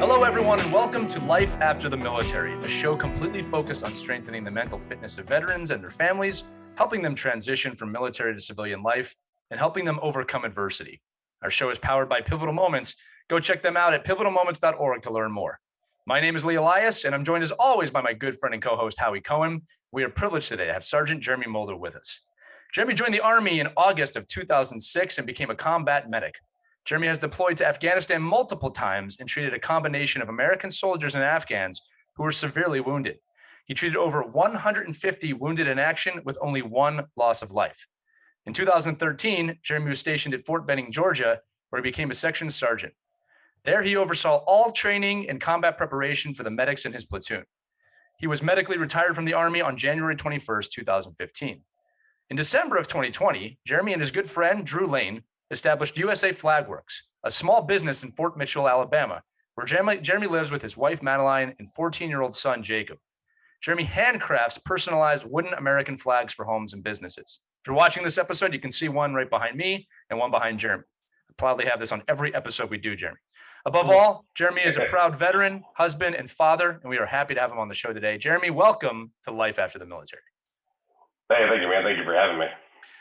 Hello, everyone, and welcome to Life After the Military, a show completely focused on strengthening the mental fitness of veterans and their families, helping them transition from military to civilian life, and helping them overcome adversity. Our show is powered by Pivotal Moments. Go check them out at pivotalmoments.org to learn more. My name is Lee Elias, and I'm joined as always by my good friend and co-host, Howie Cohen. We are privileged today to have Sergeant Jeremy Moulder with us. Jeremy joined the Army in August of 2006 and became a combat medic. Jeremy has deployed to Afghanistan multiple times and treated a combination of American soldiers and Afghans who were severely wounded. He treated over 150 wounded in action with only one loss of life. In 2013, Jeremy was stationed at Fort Benning, Georgia, where he became a section sergeant. There, he oversaw all training and combat preparation for the medics in his platoon. He was medically retired from the Army on January 21st, 2015. In December of 2020, Jeremy and his good friend, Drew Lane, established USA Flagworks, a small business in Fort Mitchell, Alabama, where Jeremy lives with his wife, Madeline, and 14-year-old son, Jacob. Jeremy handcrafts personalized wooden American flags for homes and businesses. If you're watching this episode, you can see one right behind me and one behind Jeremy. I proudly have this on every episode we do, Jeremy. Above all, Jeremy is a proud veteran, husband, and father, and we are happy to have him on the show today. Jeremy, welcome to Life After the Military. Hey, thank you, man. Thank you for having me.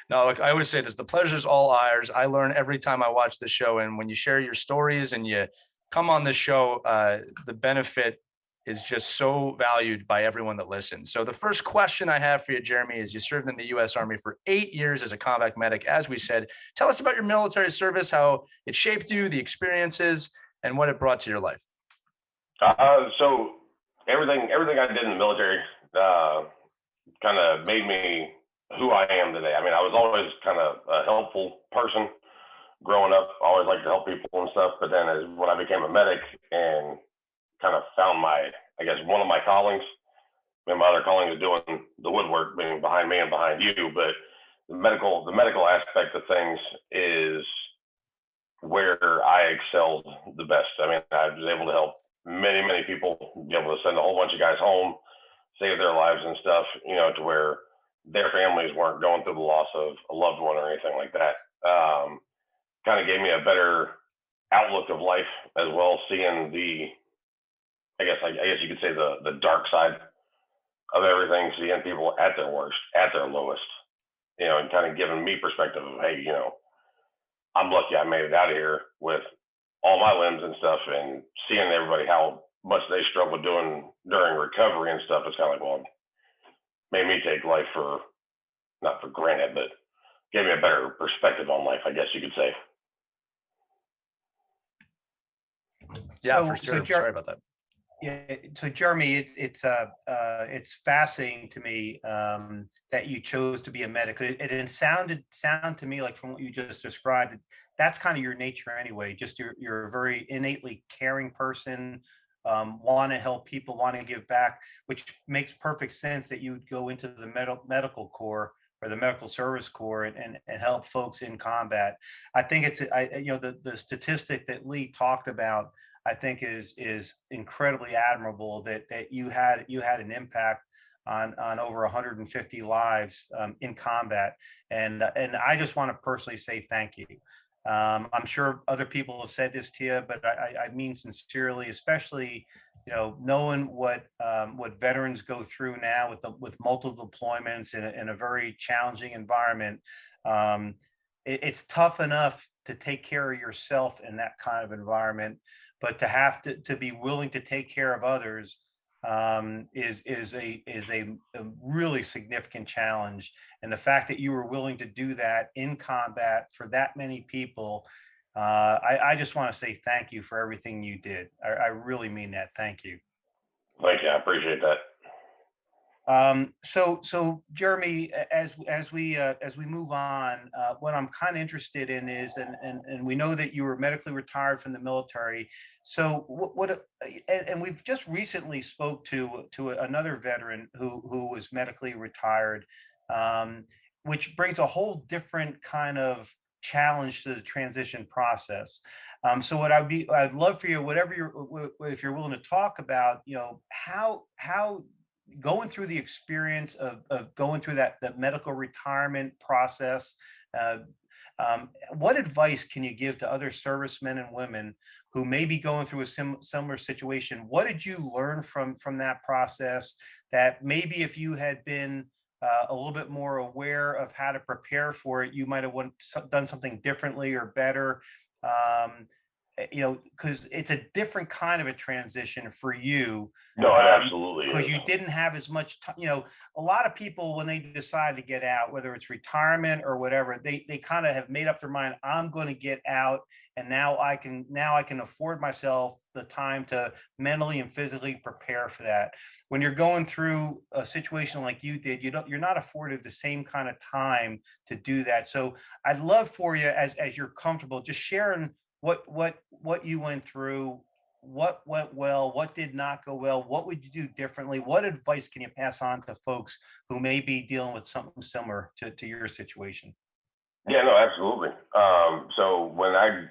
No, look, I always say this, the pleasure is all ours. I learn every time I watch the show. And when you share your stories and you come on this show, the benefit is just so valued by everyone that listens. So the first question I have for you, Jeremy, is you served in the U.S. Army for 8 years as a combat medic. As we said, tell us about your military service, how it shaped you, the experiences, and what it brought to your life. So everything I did in the military kind of made me who I am today. I mean, I was always kind of a helpful person growing up. I always liked to help people and stuff. But then when I became a medic and kind of found one of my callings, I mean, my other calling is doing the woodwork, being behind me and behind you. But the medical aspect of things is where I excelled the best. I mean, I was able to help many, many people, be able to send a whole bunch of guys home, save their lives and stuff, to where their families weren't going through the loss of a loved one or anything like that. Kind of gave me a better outlook of life as well, seeing I guess you could say the dark side of everything, seeing people at their worst, at their lowest, and kind of giving me perspective of, hey, I'm lucky I made it out of here with all my limbs and stuff, and seeing everybody how much they struggle doing during recovery and stuff. It's kind of like, well, made me take life not for granted, but gave me a better perspective on life, I guess you could say. Yeah, for sure. Sorry about that. Yeah, so Jeremy, it's fascinating to me that you chose to be a medic. It sounded to me like, from what you just described, that's kind of your nature anyway. Just you're a very innately caring person. Want to help people, want to give back, which makes perfect sense that you would go into the medical corps or the medical service corps and help folks in combat. I think the statistic that Lee talked about, I think is incredibly admirable, that you had an impact on over 150 lives in combat, and I just want to personally say thank you. I'm sure other people have said this to you, but I mean sincerely, especially, knowing what veterans go through now with multiple deployments in a very challenging environment. It's tough enough to take care of yourself in that kind of environment, but to have to be willing to take care of others is a really significant challenge. And the fact that you were willing to do that in combat for that many people, I just want to say thank you for everything you did. I really mean that. Thank you. Thank you. I appreciate that. So Jeremy, as we move on, what I'm kind of interested in is, and we know that you were medically retired from the military. So and we've just recently spoke to another veteran who was medically retired, which brings a whole different kind of challenge to the transition process. So I'd love for you, if you're willing to talk about, how going through the experience of going through that medical retirement process, What advice can you give to other servicemen and women who may be going through a similar situation? What did you learn from that process that maybe if you had been a little bit more aware of how to prepare for it, you might have done something differently or better? Um, because it's a different kind of a transition for you, No, it absolutely because is. you didn't have as much time. A lot of people, when they decide to get out, whether it's retirement or whatever, they kind of have made up their mind, I'm going to get out, and now I can afford myself the time to mentally and physically prepare for that. When you're going through a situation like you did, you're not afforded the same kind of time to do that. So I'd love for you, as you're comfortable, just sharing what you went through, what went well, what did not go well, what would you do differently, what advice can you pass on to folks who may be dealing with something similar to your situation? Yeah, no, absolutely. So when I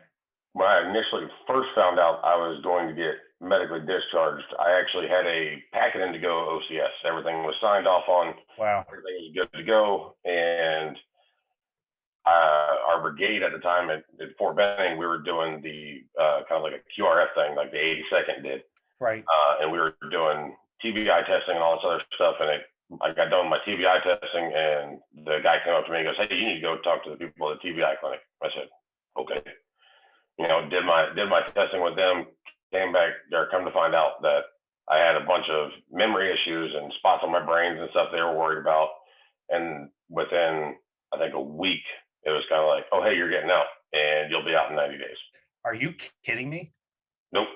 initially first found out I was going to get medically discharged, I actually had a packet in to go OCS. Everything was signed off on. Wow. Everything was good to go, and our brigade at the time at Fort Benning, we were doing the kind of like a QRF thing, like the 82nd did. Right. And we were doing TBI testing and all this other stuff. And I got done with my TBI testing, and the guy came up to me and goes, "Hey, you need to go talk to the people at the TBI clinic." I said, "Okay." Did my testing with them, came back there, come to find out that I had a bunch of memory issues and spots on my brains and stuff they were worried about. And within, I think, a week, it was kind of like, "Oh, hey, you're getting out, and you'll be out in 90 days." Are you kidding me? Nope.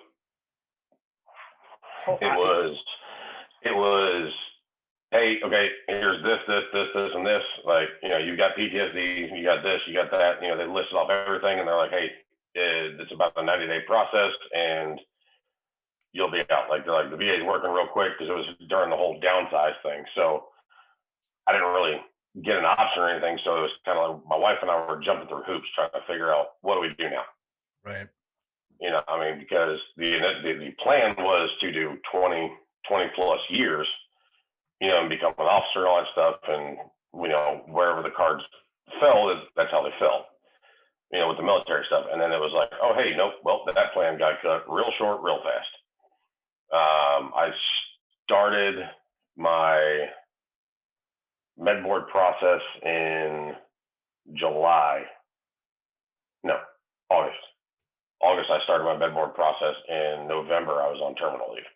Oh, It was, "Hey, okay, here's this, and this. Like, you've got PTSD, you got this, you got that." They listed off everything, and they're like, "Hey, it's about a 90-day process, and you'll be out." Like, they're like, the VA is working real quick, because it was during the whole downsize thing. So I didn't really get an option or anything. So it was kind of like my wife and I were jumping through hoops trying to figure out, what do we do now? Right. Because the plan was to do 20 plus years, and become an officer and all that stuff. And, wherever the cards fell, that's how they fell, with the military stuff. And then it was like, "Oh, hey, nope. Well, that plan got cut real short, real fast." I started my med board process in July. No, August. I started my med board process. In November, I was on terminal leave.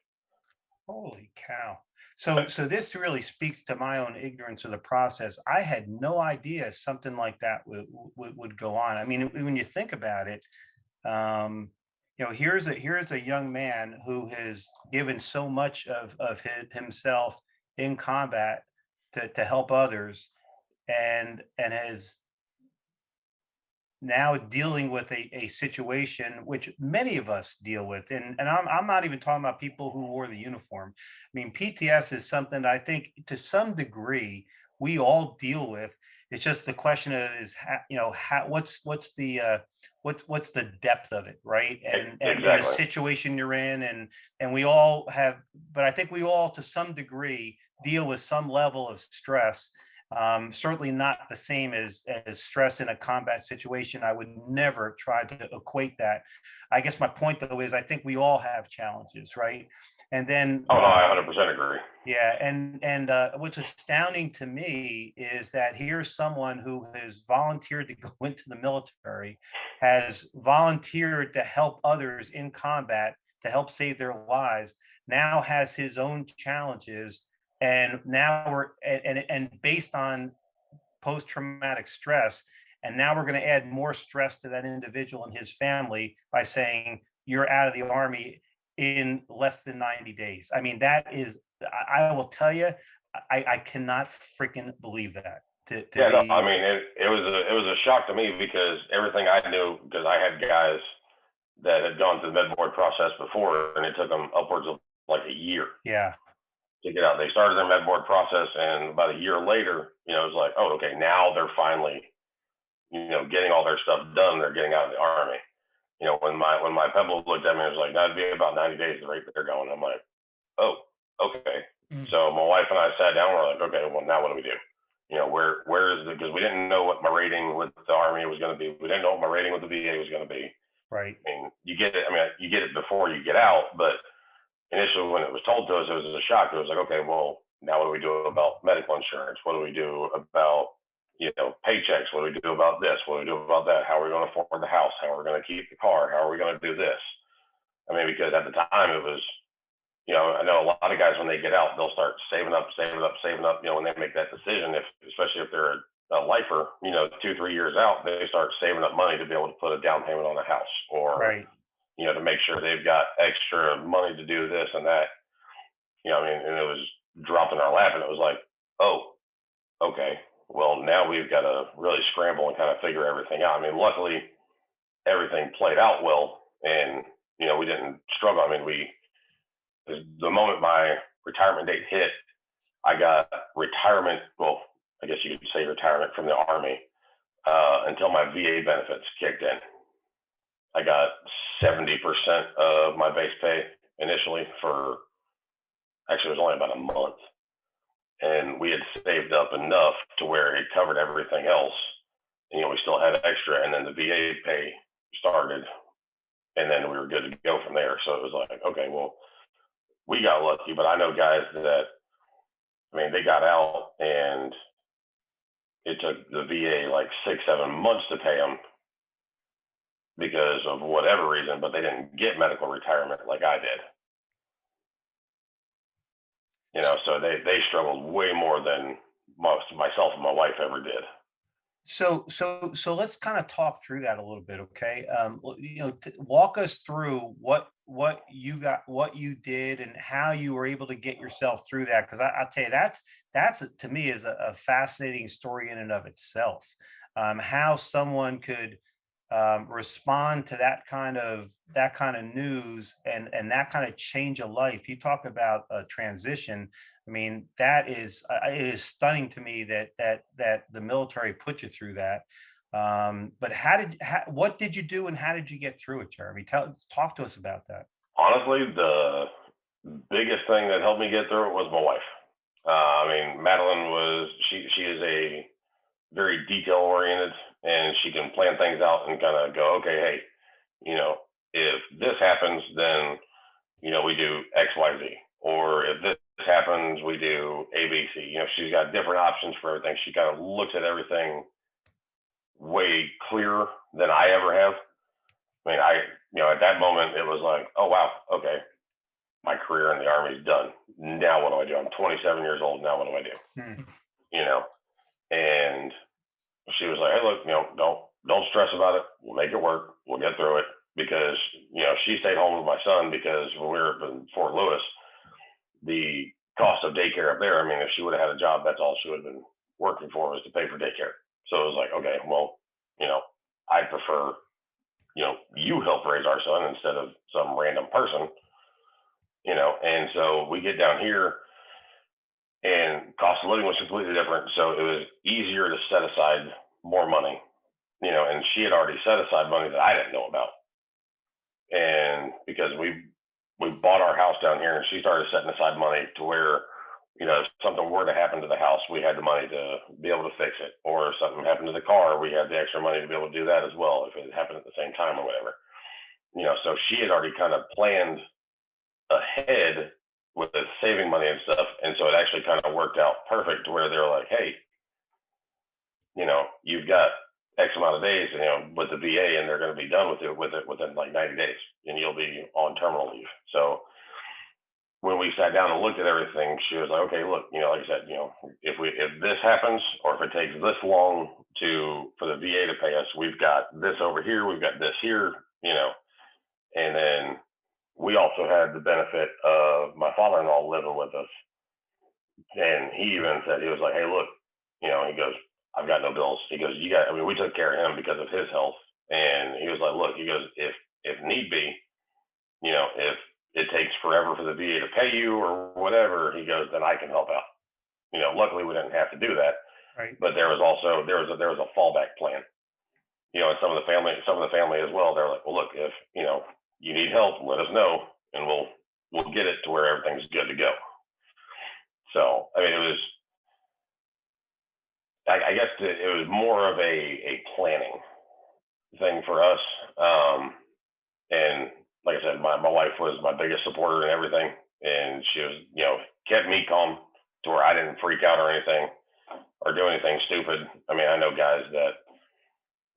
Holy cow. So this really speaks to my own ignorance of the process. I had no idea something like that would go on. I mean, when you think about it, here's a young man who has given so much of himself in combat to help others, and has now dealing with a situation which many of us deal with. And I'm not even talking about people who wore the uniform. I mean, PTS is something that I think to some degree we all deal with. It's just the question of what's the depth of it, right? And Exactly. the situation you're in, and we all have, but I think we all to some degree deal with some level of stress. Certainly not the same as stress in a combat situation. I would never try to equate that. I guess my point though is I think we all have challenges, right? And then I 100% agree. Yeah, and what's astounding to me is that here's someone who has volunteered to go into the military, has volunteered to help others in combat, to help save their lives, now has his own challenges, and now we're based on post-traumatic stress, and now we're going to add more stress to that individual and his family by saying you're out of the Army in less than 90 days. I mean, that is, I will tell you, I cannot freaking believe that. It was a shock to me, because everything I knew, because I had guys that had gone through the med board process before, and it took them upwards of like a year. Yeah. To get out. They started their med board process, and about a year later, it was like, "Oh, okay, now they're finally, getting all their stuff done. They're getting out of the Army." When my pebble looked at me, it was like, "That'd be about 90 days the rate they're going." I'm like, "Oh, okay." So my wife and I sat down. We're like, "Okay, well, now what do we do?" where is it? Because we didn't know what my rating with the Army was going to be. We didn't know what my rating with the VA was going to be. Right. I mean, you get it. I mean, you get it before you get out, but initially when it was told to us, it was a shock. It was like, okay, well, now what do we do about medical insurance? What do we do about, paychecks? What do we do about this? What do we do about that? How are we going to afford the house? How are we going to keep the car? How are we going to do this? I mean, because at the time it was, I know a lot of guys when they get out, they'll start saving up, when they make that decision, especially if they're a lifer, 2-3 years out, they start saving up money to be able to put a down payment on a house, or, Right. to make sure they've got extra money to do this and that, and it was dropped in our lap, and it was like, oh, okay, well, now we've got to really scramble and kind of figure everything out. I mean, luckily everything played out well, and, we didn't struggle. I mean, the moment my retirement date hit, I got retirement. Well, I guess you could say retirement from the Army until my VA benefits kicked in. I got 70% of my base pay initially actually, it was only about a month. And we had saved up enough to where it covered everything else. And, we still had extra. And then the VA pay started. And then we were good to go from there. So it was like, okay, well, we got lucky, but I know guys that, they got out and it took the VA like 6-7 months to pay them because of whatever reason, but they didn't get medical retirement like I did. So they struggled way more than myself and my wife ever did. So let's kind of talk through that a little bit, okay? Walk us through what you did, and how you were able to get yourself through that. Because I'll tell you, that's to me is a fascinating story in and of itself. How someone could respond to that kind of news, and that kind of change of life. You talk about a transition. I mean, that is it is stunning to me that the military put you through that. But what did you do, and how did you get through it, Jeremy? Talk to us about that. Honestly, the biggest thing that helped me get through it was my wife. Madeline she is a very detail oriented, and she can plan things out and kind of go, okay, hey, if this happens, then, we do X, Y, Z, or if this happens, we do A, B, C. She's got different options for everything. She kind of looks at everything way clearer than I ever have. At that moment, it was like, oh, wow, okay, my career in the Army is done. Now what do I do? I'm 27 years old. Now what do I do? And she was like, hey, look, don't stress about it. We'll make it work. We'll get through it. Because, she stayed home with my son, because when we were in Fort Lewis, the cost of daycare up there, if she would have had a job, that's all she would have been working for, was to pay for daycare. So it was like, okay, well, I prefer, you help raise our son instead of some random person, and so we get down here, and cost of living was completely different. So it was easier to set aside more money, and she had already set aside money that I didn't know about. And because we bought our house down here, and she started setting aside money to where, if something were to happen to the house, we had the money to be able to fix it, or if something happened to the car, we had the extra money to be able to do that as well, if it happened at the same time or whatever. So she had already kind of planned ahead with the saving money and stuff. And so it actually kind of worked out perfect, to where they were like, hey, you've got X amount of days, with the VA, and they're going to be done with it within like 90 days, and you'll be on terminal leave. So when we sat down and looked at everything, she was like, okay, look, like I said, if this happens, or if it takes this long for the VA to pay us, we've got this over here, we've got this here, and then we also had the benefit of my father-in-law living with us. And he even said, he was like, hey, look, he goes, I've got no bills. He goes, we took care of him because of his health. And he was like, look, he goes, if need be, if it takes forever for the VA to pay you or whatever, he goes, then I can help out. Luckily we didn't have to do that. Right. But there was a fallback plan. And some of the family as well, they're like, well, look, if, you need help, let us know, and we'll get it to where everything's good to go. So, it was, I guess it was more of a planning thing for us. And like I said, my wife was my biggest supporter in everything, and she was, kept me calm to where I didn't freak out or anything or do anything stupid. I mean, I know guys that,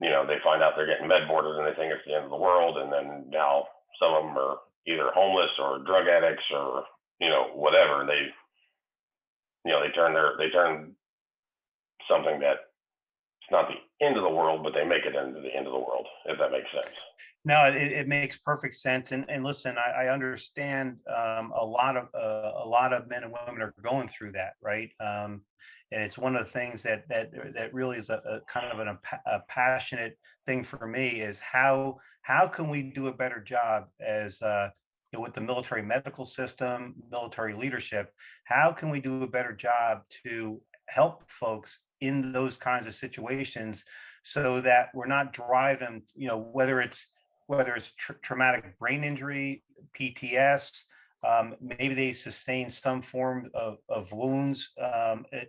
they find out they're getting med boarded and they think it's the end of the world, and then now some of them are either homeless or drug addicts or whatever. They turn something that it's not the end of the world, but they make it into the end of the world, if that makes sense. No, it makes perfect sense. And listen, I understand a lot of men and women are going through that, right? And it's one of the things that really is a kind of a passionate thing for me is how can we do a better job as with the military medical system, military leadership? How can we do a better job to help folks in those kinds of situations so that we're not driving, whether it's traumatic brain injury, PTS, maybe they sustain some form of wounds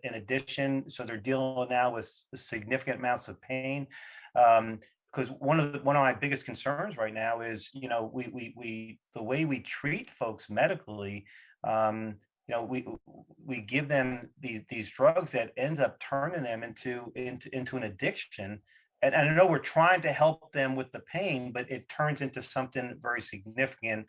in addition. So they're dealing now with significant amounts of pain. Because one of my biggest concerns right now is, we the way we treat folks medically, we give them these drugs that ends up turning them into an addiction. And I know we're trying to help them with the pain, but it turns into something very significant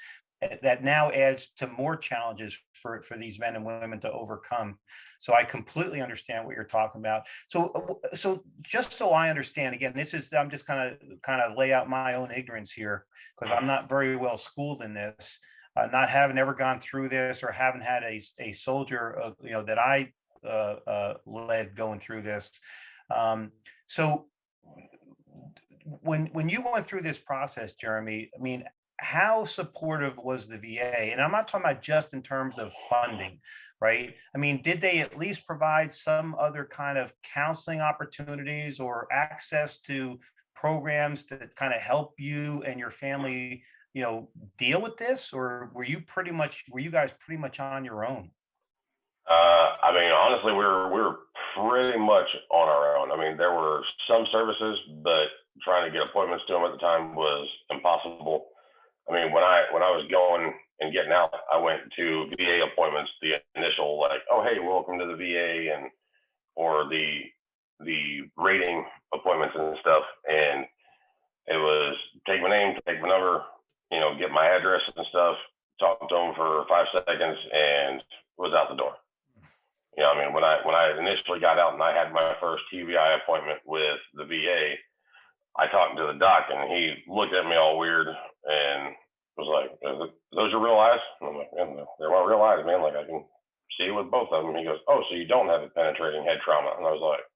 that now adds to more challenges for these men and women to overcome. So I completely understand what you're talking about. So just so I understand, again, I'm just kind of lay out my own ignorance here because I'm not very well schooled in this, not having ever gone through this or haven't had a soldier that I led going through this. So when you went through this process, Jeremy, I mean, how supportive was the VA? And I'm not talking about just in terms of funding, right? I mean, did they at least provide some other kind of counseling opportunities or access to programs to kind of help you and your family, deal with this? Or were you guys pretty much on your own? I mean, honestly, we were pretty much on our own. I mean, there were some services, but trying to get appointments to them at the time was impossible. I mean, when I was going and getting out, I went to VA appointments, the initial like, oh hey, welcome to the VA, and or the rating appointments and stuff, and it was take my name, take my number, get my address and stuff, talk to them for 5 seconds, and was out the door. I mean, when I initially got out and I had my first TBI appointment with the VA, I talked to the doc and he looked at me all weird and was like, "Those are real eyes?" And I'm like, "Yeah, they're my real eyes, man. Like I can see with both of them." He goes, "Oh, so you don't have a penetrating head trauma?" And I was like,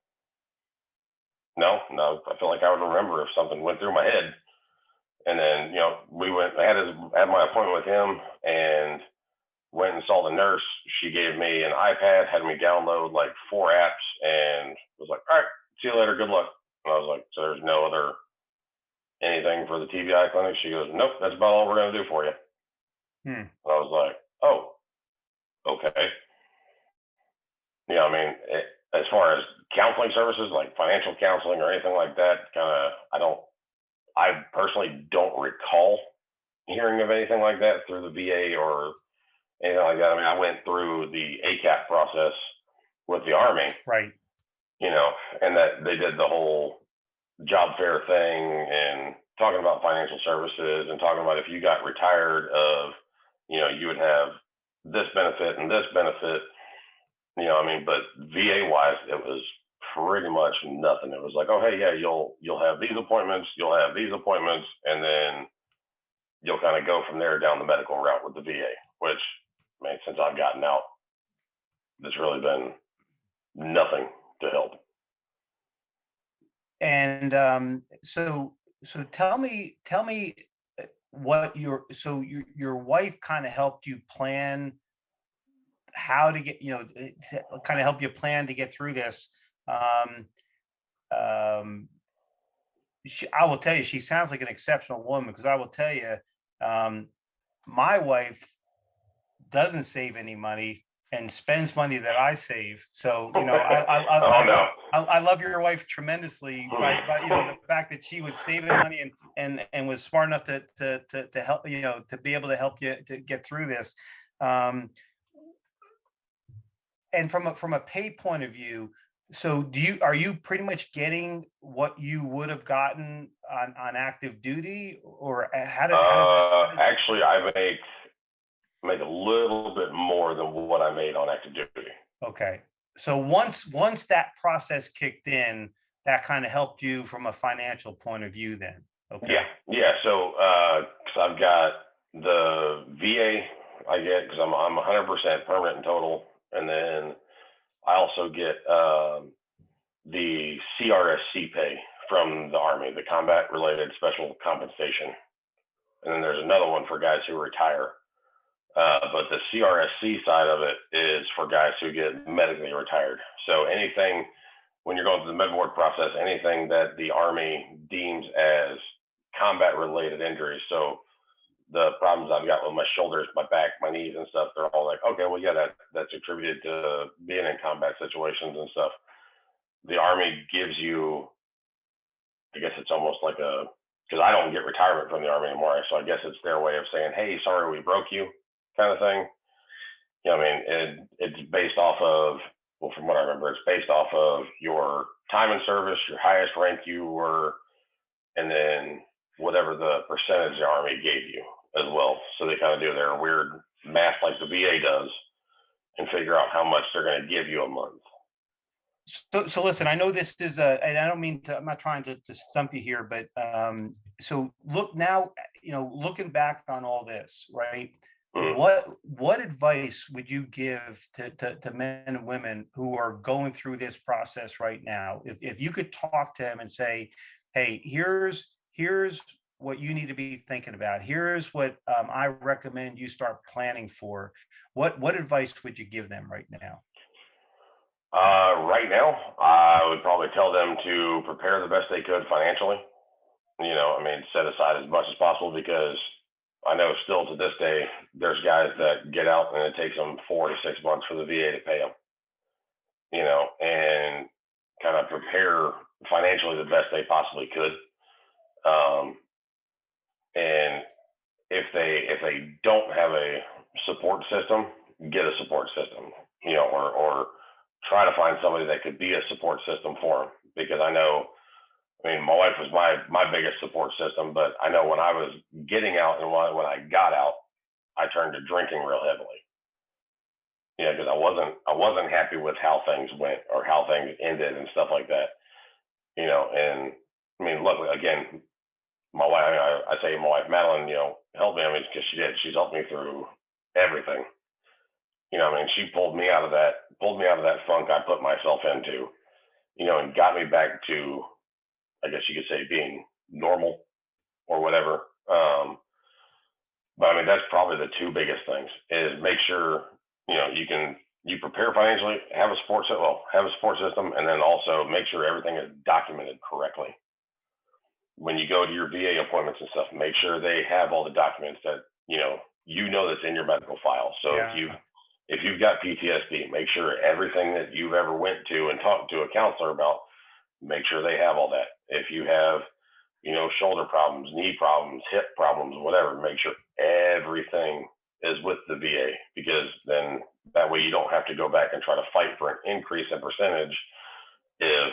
"No. I feel like I would remember if something went through my head." And then, we went. I had my appointment with him and went and saw the nurse. She gave me an iPad, had me download like 4 apps, and was like, "All right, see you later. Good luck." And I was like, "So there's no other anything for the TBI clinic?" She goes, "Nope, that's about all we're going to do for you." Hmm. I was like, "Oh, okay." I mean, as far as counseling services, like financial counseling or anything like that, I personally don't recall hearing of anything like that through the VA or anything like that. I mean, I went through the ACAP process with the Army, Right. And that they did the whole job fair thing and talking about financial services and talking about if you got retired you would have this benefit and this benefit, I mean, but VA wise, it was pretty much nothing. It was like, oh, hey, yeah, you'll have these appointments, and then you'll kind of go from there down the medical route with the VA, which, man, since I've gotten out, there's really been nothing to help. And so tell me what your wife kind of helped you plan how to get, kind of help you plan to get through this. Um, um, I will tell you, she sounds like an exceptional woman because I will tell you, my wife doesn't save any money and spends money that I save. So, you know, Oh no. I love your wife tremendously by you know, the fact that she was saving money and was smart enough to help, you know, to be able to help you to get through this. Um, and from a pay point of view, so are you pretty much getting what you would have gotten on active duty, or how does that? Actually, I make a little bit more than what I made on active duty. Okay. So once that process kicked in, that kind of helped you from a financial point of view then. Okay. Yeah. So, cause I've got the VA I get, cause I'm 100% permanent and total. And then I also get, the CRSC pay from the Army, the combat related special compensation. And then there's another one for guys who retire. But the CRSC side of it is for guys who get medically retired. So anything, when you're going through the med board process, anything that the Army deems as combat related injuries. So the problems I've got with my shoulders, my back, my knees and stuff, they're all like, okay, well, yeah, that's attributed to being in combat situations and stuff. The Army gives you, I guess it's almost like because I don't get retirement from the Army anymore. So I guess it's their way of saying, hey, sorry, we broke you kind of thing. You know, I mean, it's based off of, well, from what I remember, it's based off of your time in service, your highest rank you were, and then whatever the percentage the Army gave you as well. So they kind of do their weird math like the VA does and figure out how much they're going to give you a month. So listen, I know this is and I don't mean to, I'm not trying to stump you here, but so look now, you know, looking back on all this, right? What advice would you give to men and women who are going through this process right now? If you could talk to them and say, hey, here's what you need to be thinking about. Here's what I recommend you start planning for. What advice would you give them right now? Right now, I would probably tell them to prepare the best they could financially. You know, I mean, set aside as much as possible, because I know still to this day, there's guys that get out and it takes them 4 to 6 months for the VA to pay them, you know, and kind of prepare financially the best they possibly could. And if they don't have a support system, get a support system, you know, or try to find somebody that could be a support system for them. Because I know, I mean, my wife was my biggest support system, but I know when I was getting out and when I got out, I turned to drinking real heavily. Yeah, because I wasn't happy with how things went or how things ended and stuff like that. You know, and I mean, luckily, again, my wife, I say my wife Madeline, you know, helped me. I mean, because she did. She's helped me through everything. You know, I mean, she pulled me out of that funk I put myself into, you know, and got me back to, I guess you could say, being normal or whatever. But I mean, that's probably the two biggest things: is make sure, you know, you prepare financially, have a support system, and then also make sure everything is documented correctly. When you go to your VA appointments and stuff, make sure they have all the documents that you know that's in your medical file. So if you've got PTSD, make sure everything that you've ever went to and talked to a counselor about, make sure they have all that. If you have, you know, shoulder problems, knee problems, hip problems, whatever, make sure everything is with the VA, because then that way you don't have to go back and try to fight for an increase in percentage if,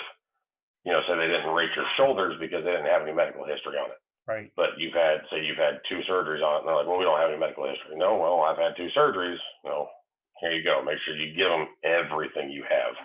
you know, say they didn't rate your shoulders because they didn't have any medical history on it. Right. But you've had 2 surgeries on it. And they're like, well, we don't have any medical history. No, well, I've had 2 surgeries. No, here you go. Make sure you give them everything you have.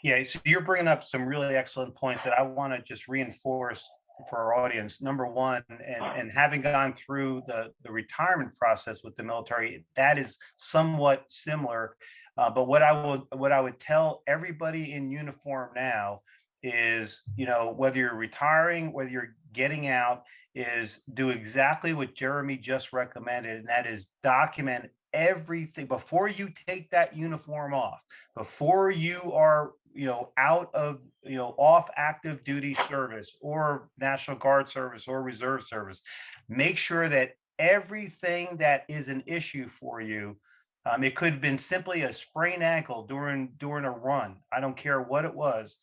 Yeah. So you're bringing up some really excellent points that I want to just reinforce for our audience. Number one, and having gone through the retirement process with the military, that is somewhat similar. But what I would tell everybody in uniform now is, you know, whether you're retiring, whether you're getting out, is do exactly what Jeremy just recommended, and that is document everything before you take that uniform off, before you are, you know, out of, you know, off active duty service or National Guard service or reserve service. Make sure that everything that is an issue for you It could have been simply a sprained ankle during a run. I don't care what it was.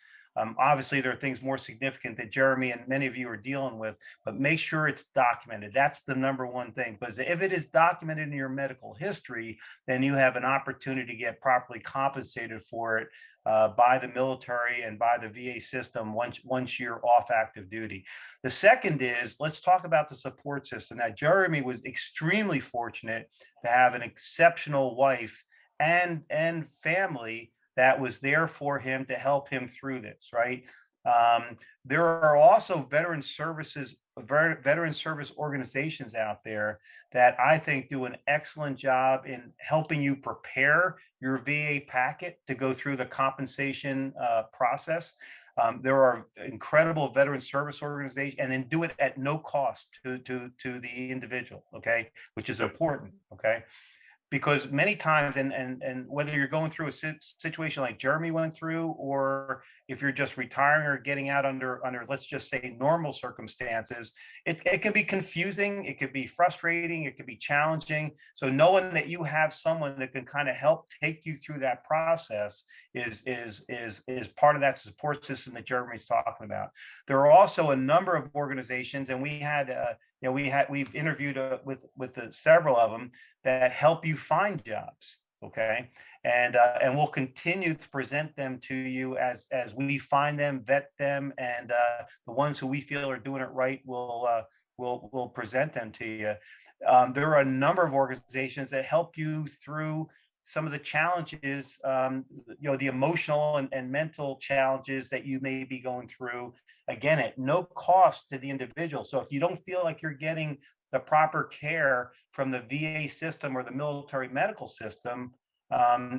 Obviously, there are things more significant that Jeremy and many of you are dealing with, but make sure it's documented. That's the number one thing, because if it is documented in your medical history, then you have an opportunity to get properly compensated for it by the military and by the VA system once you're off active duty. The second is, let's talk about the support system. Now, Jeremy was extremely fortunate to have an exceptional wife and family that was there for him to help him through this, right? There are also veteran service organizations out there that I think do an excellent job in helping you prepare your VA packet to go through the compensation process. There are incredible veteran service organizations, and then do it at no cost to the individual, okay, which is important, okay? Because many times, and whether you're going through a situation like Jeremy went through, or if you're just retiring or getting out under let's just say normal circumstances, it can be confusing, it could be frustrating, it could be challenging. So knowing that you have someone that can kind of help take you through that process is part of that support system that Jeremy's talking about. There are also a number of organizations, and we had we've interviewed with several of them that help you find jobs, okay? And we'll continue to present them to you as we find them, vet them, and the ones who we feel are doing it right, we'll present them to you. There are a number of organizations that help you through some of the challenges, the emotional and mental challenges that you may be going through, again, at no cost to the individual. So if you don't feel like you're getting the proper care from the VA system or the military medical system,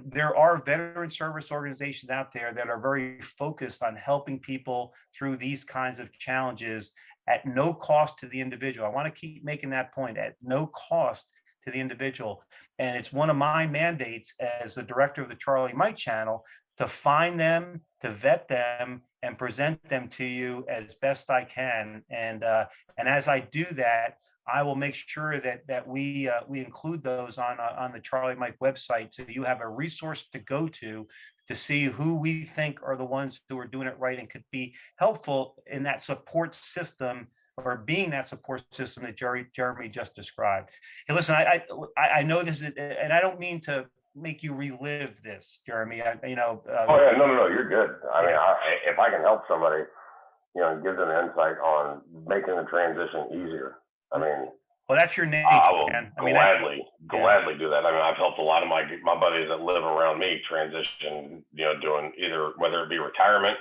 there are veteran service organizations out there that are very focused on helping people through these kinds of challenges at no cost to the individual. I want to keep making that point, at no cost to the individual. And it's one of my mandates as the director of the Charlie Mike channel to find them, to vet them, and present them to you as best I can. And as I do that, I will make sure that we include those on the Charlie Mike website, so you have a resource to go to see who we think are the ones who are doing it right and could be helpful in that support system, or being that support system that Jeremy just described. Hey, listen, I know this is, and I don't mean to make you relive this, Jeremy. Oh yeah, no, you're good. I mean, if I can help somebody, give them insight on making the transition easier. I mean, well, that's your nature, I will man. gladly do that. I mean, I've helped a lot of my buddies that live around me transition, doing either, whether it be retirement,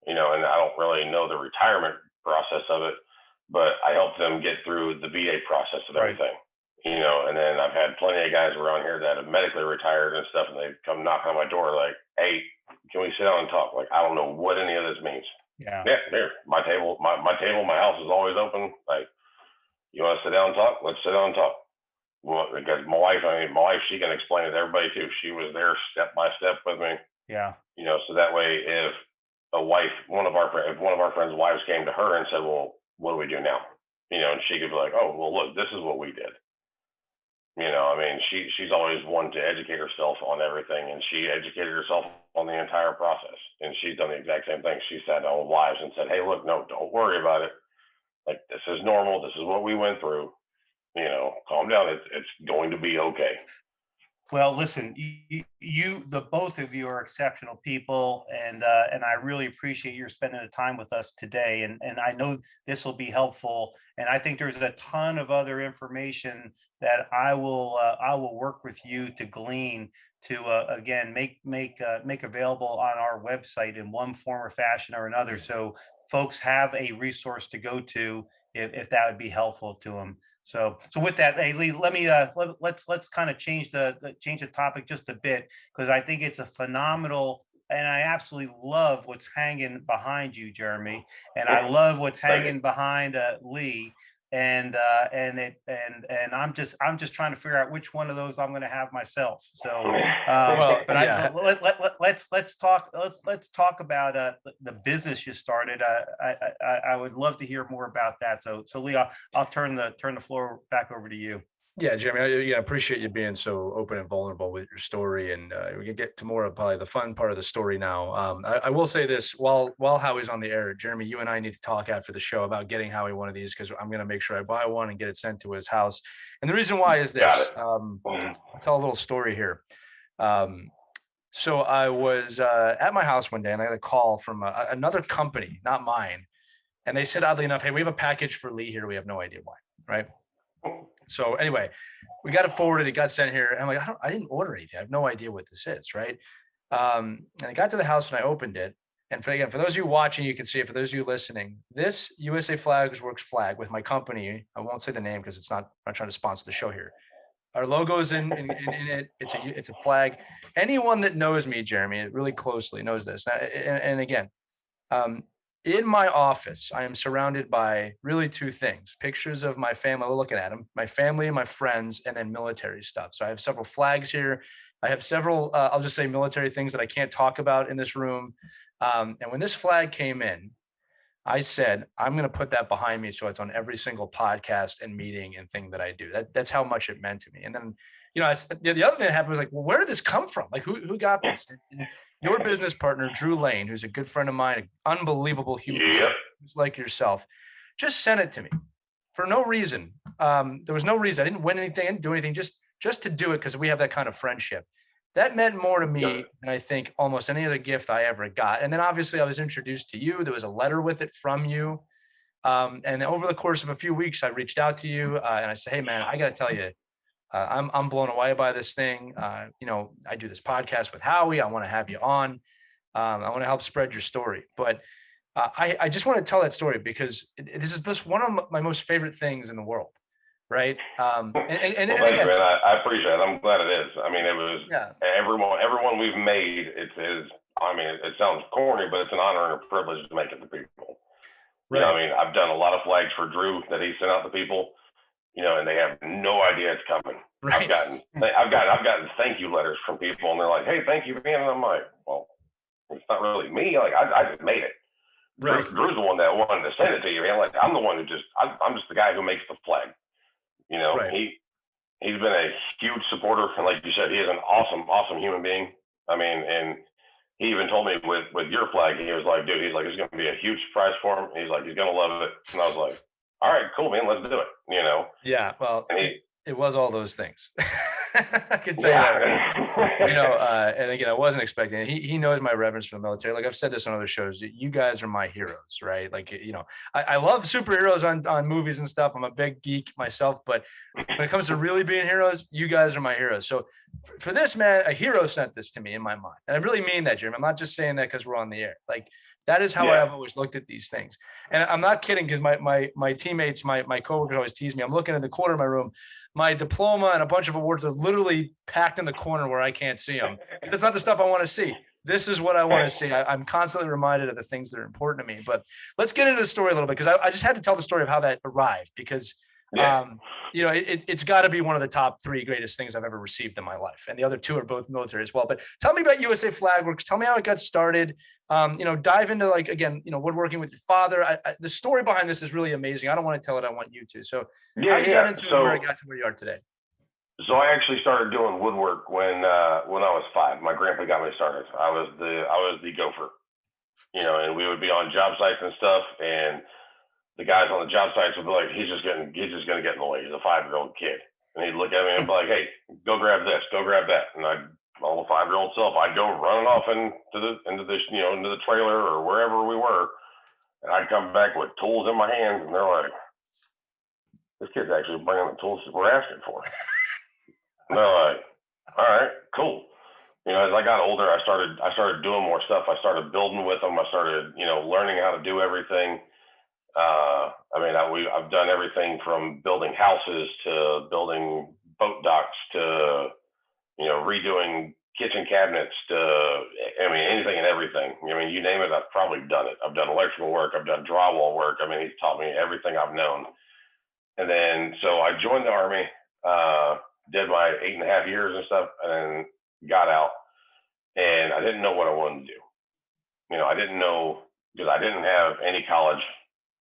and I don't really know the retirement process of it, but I help them get through the VA process of everything, and then I've had plenty of guys around here that have medically retired and stuff, and they come knock on my door like, hey, can we sit down and talk? Like, I don't know what any of this means. Yeah, there, my table, my house is always open. Like, you want to sit down and talk? Let's sit down and talk. Well, because my wife, she can explain it to everybody too. She was there step by step with me. Yeah. So that way, if one of our friends' wives came to her and said, well, what do we do now? And she could be like, oh, well, look, this is what we did. She's always one to educate herself on everything, and she educated herself on the entire process. And she's done the exact same thing. She sat down with wives and said, hey, look, no, don't worry about it. Like, this is normal. This is what we went through. Calm down. It's going to be okay. Well, listen, the both of you are exceptional people, and I really appreciate your spending the time with us today. And I know this will be helpful. And I think there's a ton of other information that I will work with you to glean to again make available on our website in one form or fashion or another, so folks have a resource to go to if that would be helpful to them. So with that, hey, Lee, let me let's kind of change the topic just a bit, because I think it's a phenomenal, and I absolutely love what's hanging behind you, Jeremy, and I love what's hanging behind Lee, and I'm just trying to figure out which one of those I'm going to have myself. So, let's talk about the business you started. I would love to hear more about that. So Lee, I'll turn the floor back over to you. Yeah, Jeremy, I appreciate you being so open and vulnerable with your story, and we can get to more of probably the fun part of the story now. I will say this while Howie's on the air, Jeremy, you and I need to talk after the show about getting Howie one of these because I'm going to make sure I buy one and get it sent to his house. And the reason why is Got this: it. I'll tell a little story here. Um, so I was at my house one day, and I got a call from another company, not mine, and they said, oddly enough, "Hey, we have a package for Lee here. We have no idea why." Right. So anyway, we got it forwarded. It got sent here. And I'm like, I didn't order anything. I have no idea what this is. Right. And I got to the house and I opened it. And for those of you watching, you can see it. For those of you listening, this USA Flagworks flag with my company, I won't say the name because I'm not trying to sponsor the show here. Our logo's in it. It's a flag. Anyone that knows me, Jeremy, really closely knows this. And again, um, in my office, I am surrounded by really two things: pictures of my family, looking at them, my family and my friends, and then military stuff. So I have several flags here. I have several, I'll just say military things that I can't talk about in this room. And when this flag came in, I said, I'm going to put that behind me so it's on every single podcast and meeting and thing that I do. That's how much it meant to me. And then, the other thing that happened was like, well, where did this come from? Like, who got this? And your business partner, Drew Lane, who's a good friend of mine, an unbelievable human being, who's like yourself, just sent it to me for no reason. There was no reason. I didn't win anything, I didn't do anything, just to do it because we have that kind of friendship. That meant more to me than I think almost any other gift I ever got. And then obviously I was introduced to you. There was a letter with it from you. And over the course of a few weeks, I reached out to you and I said, hey, man, I got to tell you, I'm blown away by this thing. I do this podcast with Howie. I want to have you on. I want to help spread your story. But I just want to tell that story because this is just one of my most favorite things in the world. Right. Well, thank you, man. I appreciate it. I'm glad it is. I mean, it was everyone we've made. I mean, it sounds corny, but it's an honor and a privilege to make it to people. Right. I mean, I've done a lot of flags for Drew that he sent out to people, and they have no idea it's coming. Right. I've gotten thank you letters from people, and they're like, "Hey, thank you, man." And I'm like, "Well, it's not really me. Like, I just made it. Right. Drew's the one that wanted to send it to you, man. Like, I'm the one who I'm just the guy who makes the flag. Right. He's been a huge supporter, and like you said, he is an awesome human being. I mean, and he even told me with your flag, he was like, dude, he's like, it's going to be a huge surprise for him. He's like, he's going to love it. And I was like, all right, cool, man, let's do it. Yeah, well, it was all those things. I can tell you that. And again, I wasn't expecting it. He knows my reverence for the military. Like I've said this on other shows, you guys are my heroes, right? Like, I love superheroes on movies and stuff. I'm a big geek myself, but when it comes to really being heroes, you guys are my heroes. So for this, man, a hero sent this to me in my mind. And I really mean that, Jeremy. I'm not just saying that because we're on the air. Like, that is how I've always looked at these things. And I'm not kidding because my teammates, my coworkers always tease me. I'm looking in the corner of my room. My diploma and a bunch of awards are literally packed in the corner where I can't see them. That's not the stuff I want to see. This is what I want to see. I'm constantly reminded of the things that are important to me. But let's get into the story a little bit because I just had to tell the story of how that arrived because it's got to be one of the top 3 greatest things I've ever received in my life. And the other 2 are both military as well. But tell me about USA Flagworks. Tell me how it got started. Dive into woodworking with your father. The story behind this is really amazing. I don't want to tell it. I want you to. So how you got into where it got to where you are today? So I actually started doing woodwork when I was 5. My grandpa got me started. I was the gopher, and we would be on job sites and stuff, and the guys on the job sites would be like, he's just gonna get in the way. He's a 5-year-old kid. And he'd look at me and be like, hey, go grab this, go grab that. And all the 5-year-old self, I'd go running off into the trailer or wherever we were. And I'd come back with tools in my hands and they're like, this kid's actually bringing the tools that we're asking for. And they're like, all right, cool. As I got older, I started doing more stuff. I started building with them. I started, learning how to do everything. I've done everything from building houses to building boat docks to, redoing kitchen cabinets to, anything and everything. You name it, I've probably done it. I've done electrical work. I've done drywall work. He's taught me everything I've known. And then, so I joined the Army, did my 8.5 years and stuff, and then got out. And I didn't know what I wanted to do. I didn't know because I didn't have any college.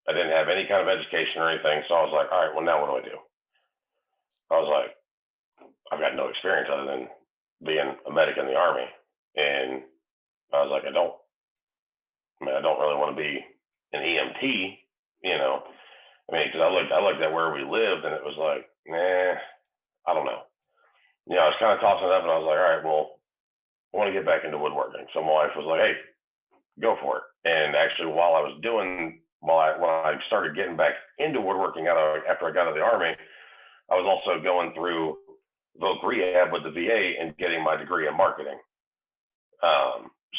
I didn't have any kind of education or anything. So I was like, all right, well, now what do I do? I was like, I've got no experience other than being a medic in the Army. And I was like, I don't really want to be an EMT, you know. I mean, because I looked at where we lived, and it was like, nah, I don't know. You know, I was kind of tossing it up, and I was like, all right, well, I want to get back into woodworking. So my wife was like, hey, go for it. And actually, when I started getting back into woodworking after I got out of the Army, I was also going through voc rehab with the VA and getting my degree in marketing.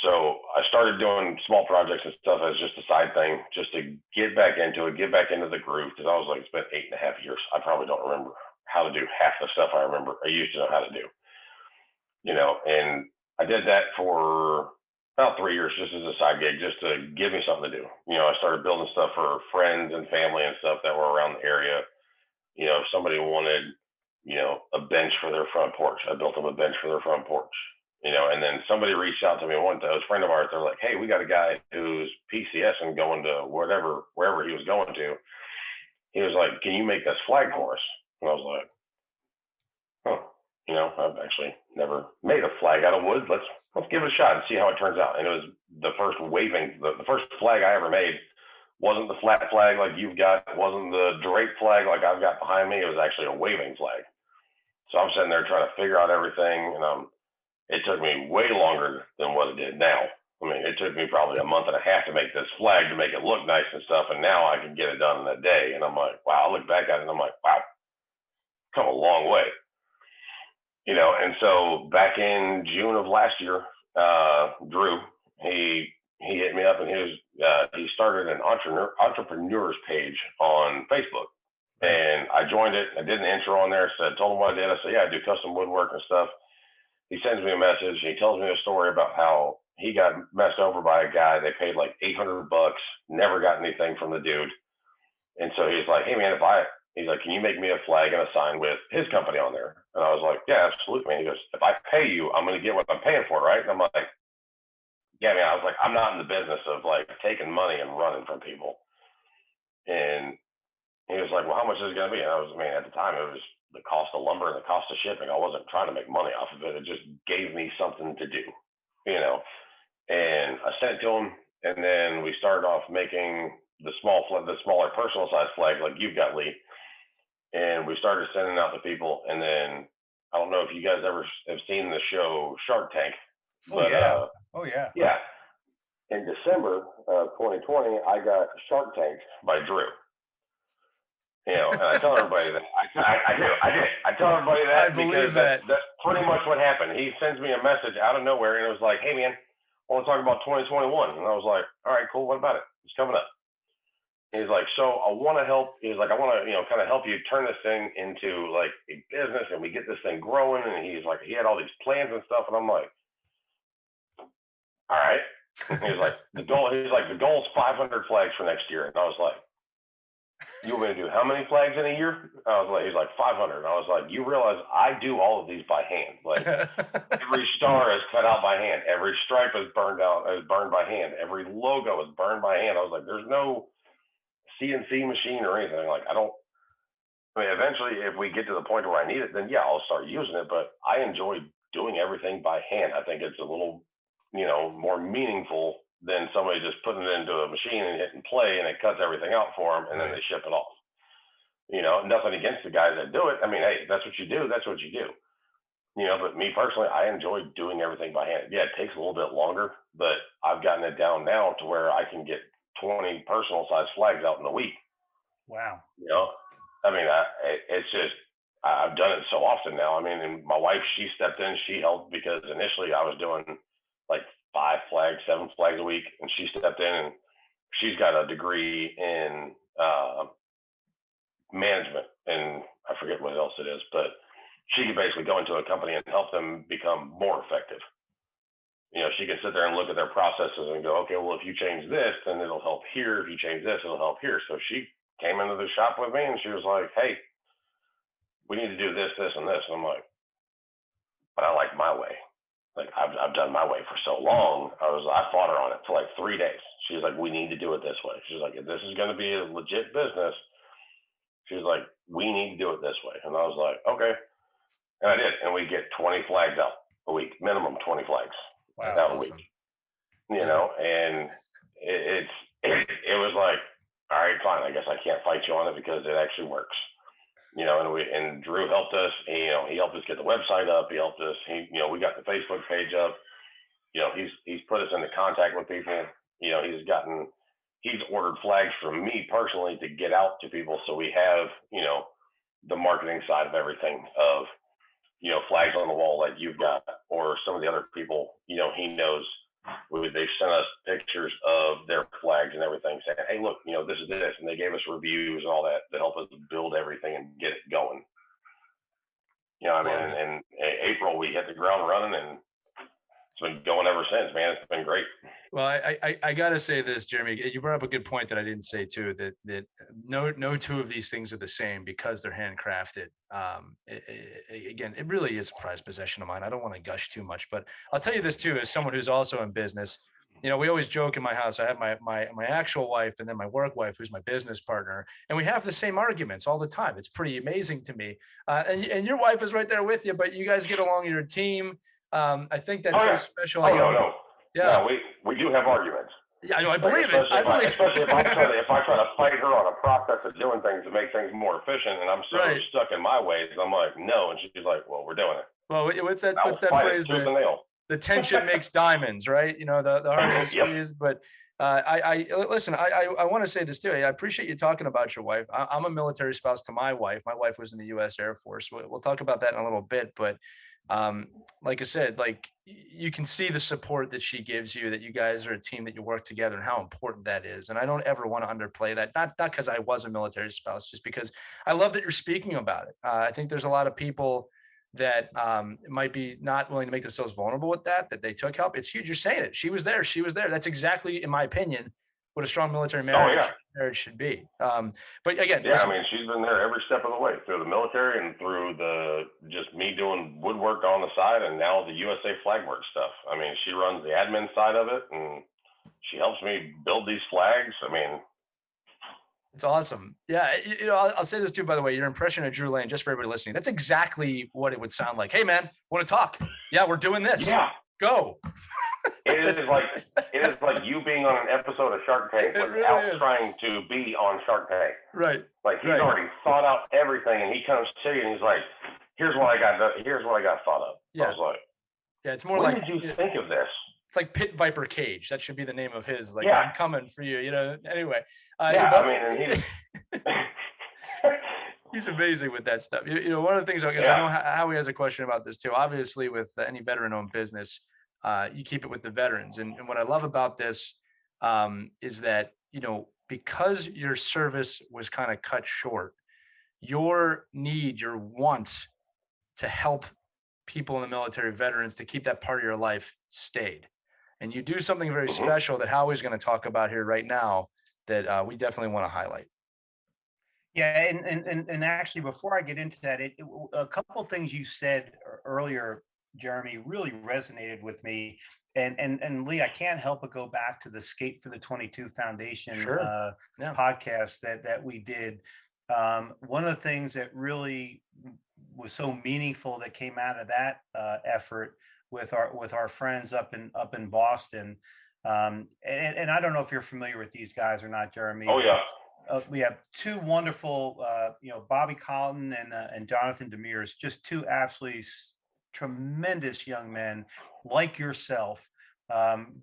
So I started doing small projects and stuff as just a side thing, just to get back into it, get back into the groove. Because I was like, it's been 8.5 years. I probably don't remember how to do half the stuff I used to know how to do, you know. And I did that for about 3 years, just as a side gig, just to give me something to do. You know, I started building stuff for friends and family and stuff that were around the area. You know, if somebody wanted, you know, a bench for their front porch, I built them a bench for their front porch. You know, and then somebody reached out to me one time, it was a friend of ours. They're like, hey, we got a guy who's PCS and going to wherever he was going to. He was like, can you make this flag for us? And I was like, huh, you know, I've actually never made a flag out of wood. Let's give it a shot and see how it turns out. And it was the first the first flag I ever made wasn't the flat flag like you've got, it wasn't the draped flag like I've got behind me. It was actually a waving flag. So I'm sitting there trying to figure out everything, and it took me way longer than what it did now. I mean, it took me probably a month and a half to make this flag, to make it look nice and stuff. And now I can get it done in a day. And I'm like, wow, I look back at it and I'm like, wow, come a long way. You know, and so back in June of last year, Drew, he hit me up, and he started an entrepreneurs page on Facebook. And I joined it. I did an intro on there, told him what I did. I said, yeah, I do custom woodwork and stuff. He sends me a message. He tells me a story about how he got messed over by a guy. They paid like $800, never got anything from the dude. And so he's like, hey man, he's like, can you make me a flag and a sign with his company on there? And I was like, yeah, absolutely, man. He goes, if I pay you, I'm going to get what I'm paying for, right? And I'm like, yeah, man. I was like, I'm not in the business of like taking money and running from people. And he was like, well, how much is it going to be? And at the time, it was the cost of lumber and the cost of shipping. I wasn't trying to make money off of it. It just gave me something to do, you know. And I sent it to him, and then we started off making the smaller personal size flag like you've got, Lee. And we started sending out to people. And then I don't know if you guys ever have seen the show Shark Tank. Oh yeah. Yeah. In December of 2020, I got Shark Tank by Drew. You know, and I tell everybody that I do. I tell everybody that I believe that. That's pretty much what happened. He sends me a message out of nowhere, and it was like, hey man, I want to talk about 2021. And I was like, all right, cool. What about it? It's coming up. He's like, so I want to help. He's like, I want to, kind of help you turn this thing into like a business, and we get this thing growing. And he's like, he had all these plans and stuff, and I'm like, all right. He's like, the goal is 500 flags for next year. And I was like, you want me to do how many flags in a year? He's like 500. And I was like, you realize I do all of these by hand. Like every star is cut out by hand. Every stripe is burned by hand. Every logo is burned by hand. I was like, there's no CNC machine or anything. Like eventually if we get to the point where I need it, then yeah, I'll start using it. But I enjoy doing everything by hand. I think it's a little, more meaningful than somebody just putting it into a machine and hitting play and it cuts everything out for them and then they ship it off. Nothing against the guys that do it. I mean, hey, that's what you do. That's what you do. But me personally, I enjoy doing everything by hand. Yeah, it takes a little bit longer, but I've gotten it down now to where I can get 20 personal size flags out in a week. Wow. It's just, I've done it so often now. I mean, and my wife, she stepped in, she helped because initially I was doing like 5 flags, 7 flags a week. And she stepped in and she's got a degree in management. And I forget what else it is, but she can basically go into a company and help them become more effective. She can sit there and look at their processes and go, okay, well, if you change this, then it'll help here. If you change this, it'll help here. So she came into the shop with me and she was like, hey, we need to do this, this, and this. And I'm like, but I like my way. Like I've done my way for so long. I fought her on it for like 3 days. She's like, we need to do it this way. She's like, if this is going to be a legit business, She was like, we need to do it this way. And I was like, okay. And I did. And we get 20 flags out a week, minimum 20 flags out a week, you know, and it was like, all right, fine. I guess I can't fight you on it because it actually works, you know, and Drew helped us, and, you know, he helped us get the website up. He helped us, you know, we got the Facebook page up, you know, he's put us into contact with people, you know, he's ordered flags from me personally to get out to people. So we have, you know, the marketing side of everything of, you know, flags on the wall like you've got, or some of the other people, you know, he knows, they sent us pictures of their flags and everything saying, hey, look, you know, this is this. And they gave us reviews and all that to help us build everything and get it going. You know, I mean, and April, we hit the ground running, and it's been going ever since, man. It's been great. Well, I gotta say this, Jeremy. You brought up a good point that I didn't say too. That no two of these things are the same because they're handcrafted. Again, it really is a prized possession of mine. I don't want to gush too much, but I'll tell you this too, as someone who's also in business. You know, we always joke in my house. I have my actual wife and then my work wife, who's my business partner, and we have the same arguments all the time. It's pretty amazing to me. And your wife is right there with you, but you guys get along. You're a team. I think that's so special. No. Yeah, we do have arguments. Yeah, I know. I believe it. Especially if I try to fight her on a process of doing things to make things more efficient, and I'm so stuck in my ways, I'm like, no, and she's like, well, we're doing it. Well, what's that phrase? The tension makes diamonds, right? You know, the harder you squeeze. But I listen. I want to say this too. I appreciate you talking about your wife. I'm a military spouse to my wife. My wife was in the U.S. Air Force. We'll talk about that in a little bit, but. Like I said, like you can see the support that she gives you, that you guys are a team, that you work together, and how important that is. And I don't ever want to underplay that. Not because I was a military spouse, just because I love that you're speaking about it. I think there's a lot of people that might be not willing to make themselves vulnerable with that they took help. It's huge. You're saying it. She was there. That's exactly, in my opinion, what a strong military marriage should be. But again, I mean, she's been there every step of the way through the military and through just me doing woodwork on the side, and now the USA Flagworks stuff. I mean, she runs the admin side of it, and she helps me build these flags. I mean, it's awesome. Yeah, you know, I'll say this too, by the way, your impression of Drew Lane, just for everybody listening, that's exactly what it would sound like. Hey, man, want to talk? Yeah, we're doing this. Yeah, go. It is like you being on an episode of Shark Tank without trying to be on Shark Tank. Right. Like he's already thought out everything, and he comes to you and he's like, "Here's what I got. Here's what I got thought of." Yeah. I was like, "Yeah, it's more when like." Did you think of this? It's like Pit Viper Cage. That should be the name of his. Like, yeah. I'm coming for you. You know. Anyway. I mean, and he's amazing with that stuff. You know, one of the things I know Howie has a question about this too. Obviously, with any veteran-owned business. You keep it with the veterans. And what I love about this is that, you know, because your service was kind of cut short, your want to help people in the military, veterans, to keep that part of your life stayed. And you do something very special that Howie's going to talk about here right now that we definitely want to highlight. Yeah, and actually, before I get into that, a couple of things you said earlier, Jeremy, really resonated with me. And Lee, I can't help but go back to the Skate for the 22 Foundation podcast that we did. One of the things that really was so meaningful that came out of that effort with our friends up in Boston. And I don't know if you're familiar with these guys or not, Jeremy. Oh yeah. We have two wonderful, Bobby Colton and Jonathan Demers, just two absolutely tremendous young men like yourself,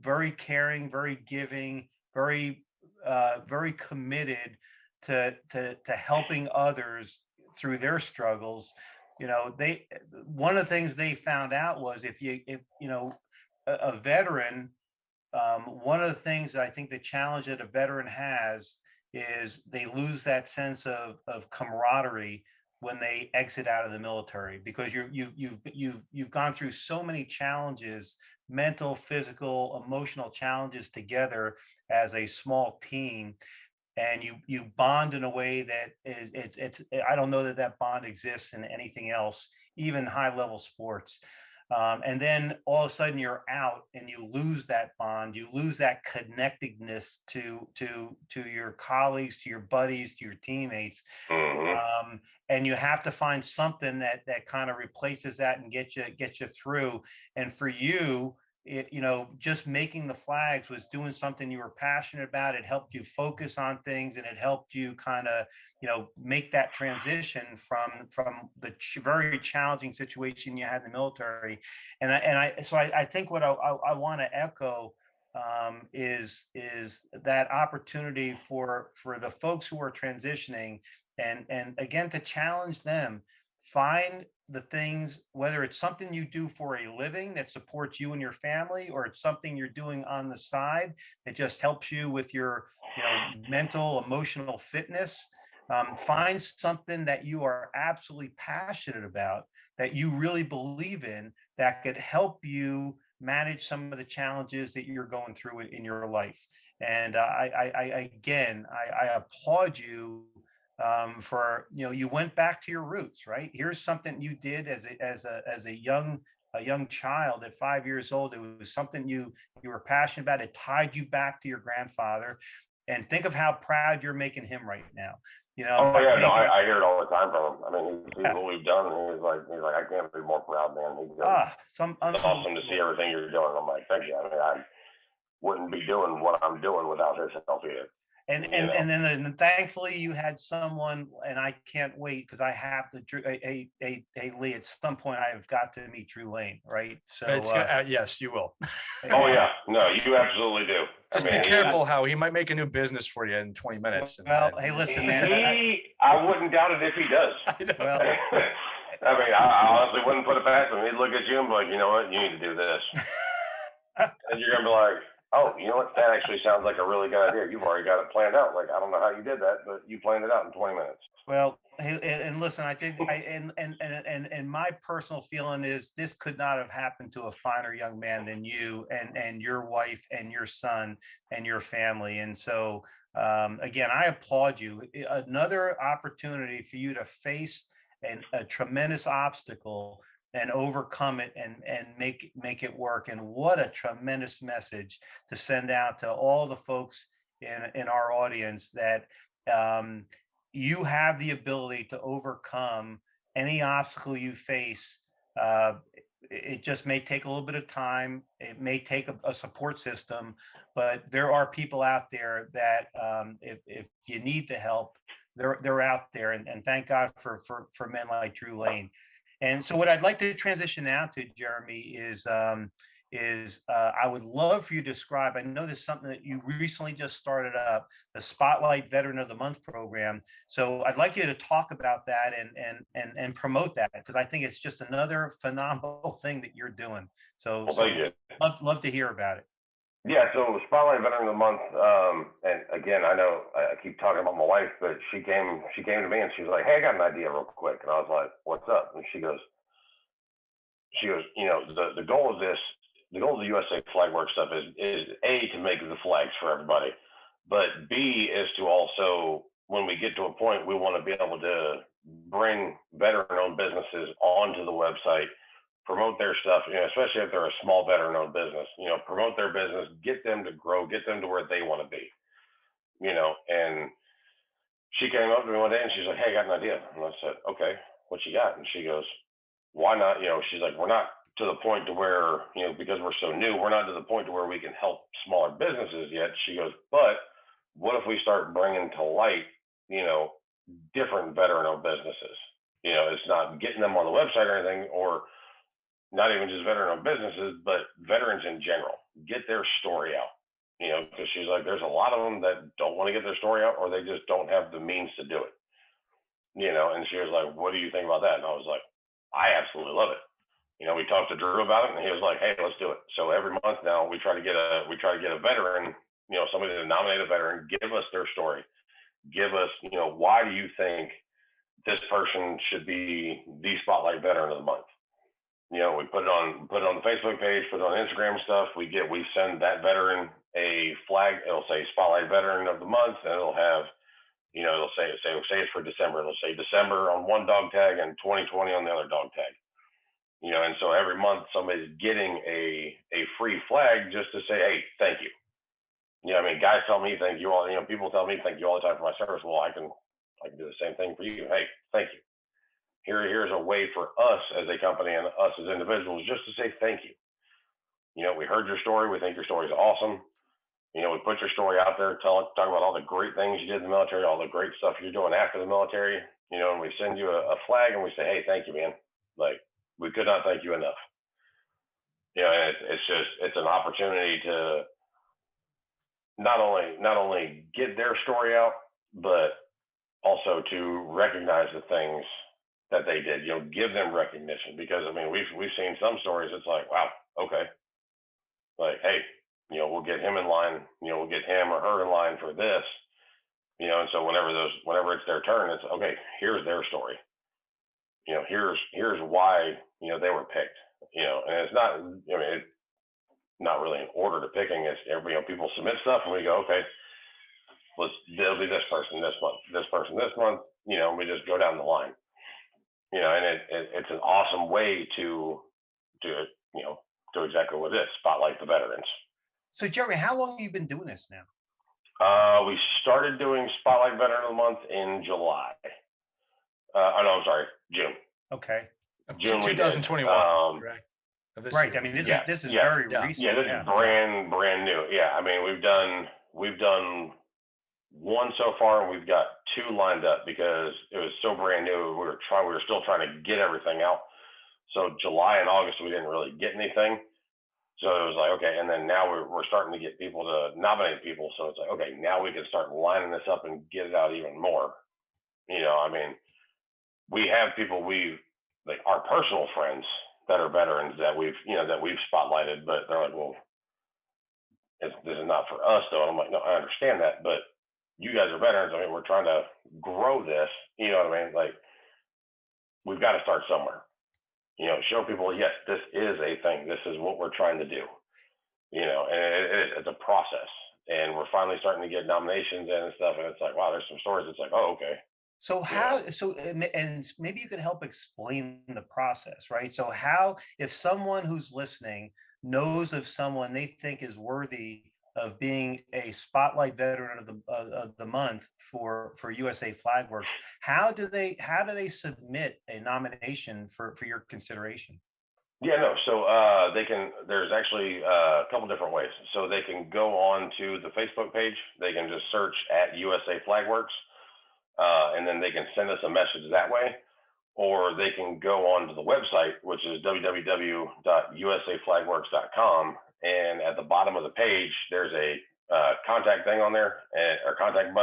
very caring, very giving, very committed to helping others through their struggles. You know, one of the things they found out was if a veteran, one of the things I think the challenge that a veteran has is they lose that sense of camaraderie when they exit out of the military, because you've gone through so many challenges, mental, physical, emotional challenges together as a small team, and you bond in a way that it's I don't know that bond exists in anything else, even high level sports. And then all of a sudden you're out and you lose that bond, you lose that connectedness to your colleagues, to your buddies, to your teammates. Hmm. And you have to find something that kind of replaces that and get you through. And for you, just making the flags was doing something you were passionate about. It helped you focus on things, and it helped you kind of, make that transition from the very challenging situation you had in the military. So I think what I want to echo is that opportunity for the folks who are transitioning, and again, to challenge them. Find the things, whether it's something you do for a living that supports you and your family, or it's something you're doing on the side that just helps you with your mental, emotional fitness. Find something that you are absolutely passionate about, that you really believe in, that could help you manage some of the challenges that you're going through in your life. And I applaud you for, you went back to your roots, right? Here's something you did as a young child at 5 years old. It was something you were passionate about. It tied you back to your grandfather, and think of how proud you're making him right now. Oh By yeah, no, taking, I hear it all the time from him. I mean, he sees yeah, what we've done, and he's like, I can't be more proud, man. He goes, some it's awesome to see unbelievable. everything you're doing. I'm like, thank you. I mean, I wouldn't be doing what I'm doing without his help either. And You and know. and then thankfully you had someone, and I can't wait because I have to, Lee, at some point I have got to meet Drew Lane, right? It's So yes, you will. Oh yeah. yeah, no, you absolutely do. I Just be mean, careful, how he might make a new business for you in 20 minutes. Well, hey, listen, man. I wouldn't doubt it if he does. I know. Well, I mean, I honestly wouldn't put it past him. He'd look at you and be like, you know what, you need to do this. And you're gonna be like, oh, you know what, that actually sounds like a really good idea. You've already got it planned out. Like, I don't know how you did that, but you planned it out in 20 minutes. well, hey, and listen, I think and my personal feeling is this could not have happened to a finer young man than you and your wife and your son and your family. And so again, I applaud you. Another opportunity for you to face a tremendous obstacle and overcome it and make it work. And what a tremendous message to send out to all the folks in our audience, that um, you have the ability to overcome any obstacle you face. It just may take a little bit of time. It may take a support system, but there are people out there that, if you need the help, they're out there. And thank God for men like Drew Lane. And so what I'd like to transition now to, Jeremy, is I would love for you to describe. I know this is something that you recently just started up, the Spotlight Veteran of the Month program. So I'd like you to talk about that and promote that, because I think it's just another phenomenal thing that you're doing. So Well, thank you. love to hear about it. Yeah, so Spotlight Veteran of the Month, and again, I know I keep talking about my wife, but she came to me and she was like, "Hey, I got an idea real quick," and I was like, "What's up?" And she goes, the goal of this, the goal of the USA Flagworks stuff is A, to make the flags for everybody, but B is to also, when we get to a point, we want to be able to bring veteran-owned businesses onto the website, promote their stuff, especially if they're a small veteran-owned business, promote their business, get them to grow, get them to where they want to be, and she came up to me one day and she's like, "Hey, I got an idea." And I said, "Okay, what you got?" And she goes, "Why not?" She's like, "We're not to the point to where, because we're so new, we're not to the point to where we can help smaller businesses yet." She goes, "But what if we start bringing to light, different veteran-owned businesses? It's not getting them on the website or anything, or not even just veteran-owned businesses, but veterans in general, get their story out." Because she's like, there's a lot of them that don't want to get their story out, or they just don't have the means to do it. And she was like, "What do you think about that?" And I was like, "I absolutely love it." We talked to Drew about it, and he was like, "Hey, let's do it." So every month now, we try to get a veteran, somebody to nominate a veteran, give us their story, give us, why do you think this person should be the Spotlight Veteran of the Month? We put it on the Facebook page, put it on Instagram stuff. We send that veteran a flag. It'll say Spotlight Veteran of the Month, and it'll have, it'll say it's for December. It'll say December on one dog tag and 2020 on the other dog tag. And so every month somebody's getting a free flag just to say, hey, thank you. Guys tell me thank you all. People tell me thank you all the time for my service. Well, I can do the same thing for you. Hey, thank you. Here's a way for us as a company and us as individuals just to say thank you. We heard your story. We think your story is awesome. We put your story out there, talk about all the great things you did in the military, all the great stuff you're doing after the military. And we send you a flag and we say, hey, thank you, man. Like, we could not thank you enough. And it's an opportunity to not only get their story out, but also to recognize the things that they did. Give them recognition, because we've seen some stories. It's like, wow, okay, like, hey, we'll get him in line. We'll get him or her in line for this. And so whenever it's their turn, it's okay. Here's their story. Here's why they were picked. And it's not. It's not really in order to picking. It's people submit stuff and we go, okay, it'll be this person this month, this person this month. We just go down the line. And it's an awesome way to do exactly what it is: spotlight the veterans. So, Jeremy, how long have you been doing this now? We started doing Spotlight Veteran of the Month in July. No, I'm sorry, June. Okay. June 2021. Right. Year. This is very recent. Yeah, this is brand new. Yeah, we've done one so far, and we've got two lined up because it was so brand new. We were still trying to get everything out. So July and August we didn't really get anything. So it was like, okay, and then now we're starting to get people to nominate people. So it's like, okay, now we can start lining this up and get it out even more. We have people like our personal friends that are veterans that we've spotlighted, but they're like, well, this is not for us though. And I'm like, no, I understand that, but you guys are veterans. We're trying to grow this. You know what I mean? Like, we've got to start somewhere. Show people, yes, this is a thing. This is what we're trying to do. And it's a process. And we're finally starting to get nominations and stuff. And it's like, wow, there's some stories. It's like, oh, okay. So and maybe you could help explain the process, right? So if someone who's listening knows of someone they think is worthy of being a Spotlight Veteran of the Month for USA Flagworks, how do they submit a nomination for your consideration? Yeah, no. So there's actually a couple different ways. So they can go on to the Facebook page. They can just search at USA Flagworks, and then they can send us a message that way. Or they can go on to the website, which is www.usaflagworks.com. And at the bottom of the page, there's a contact thing on there, or contact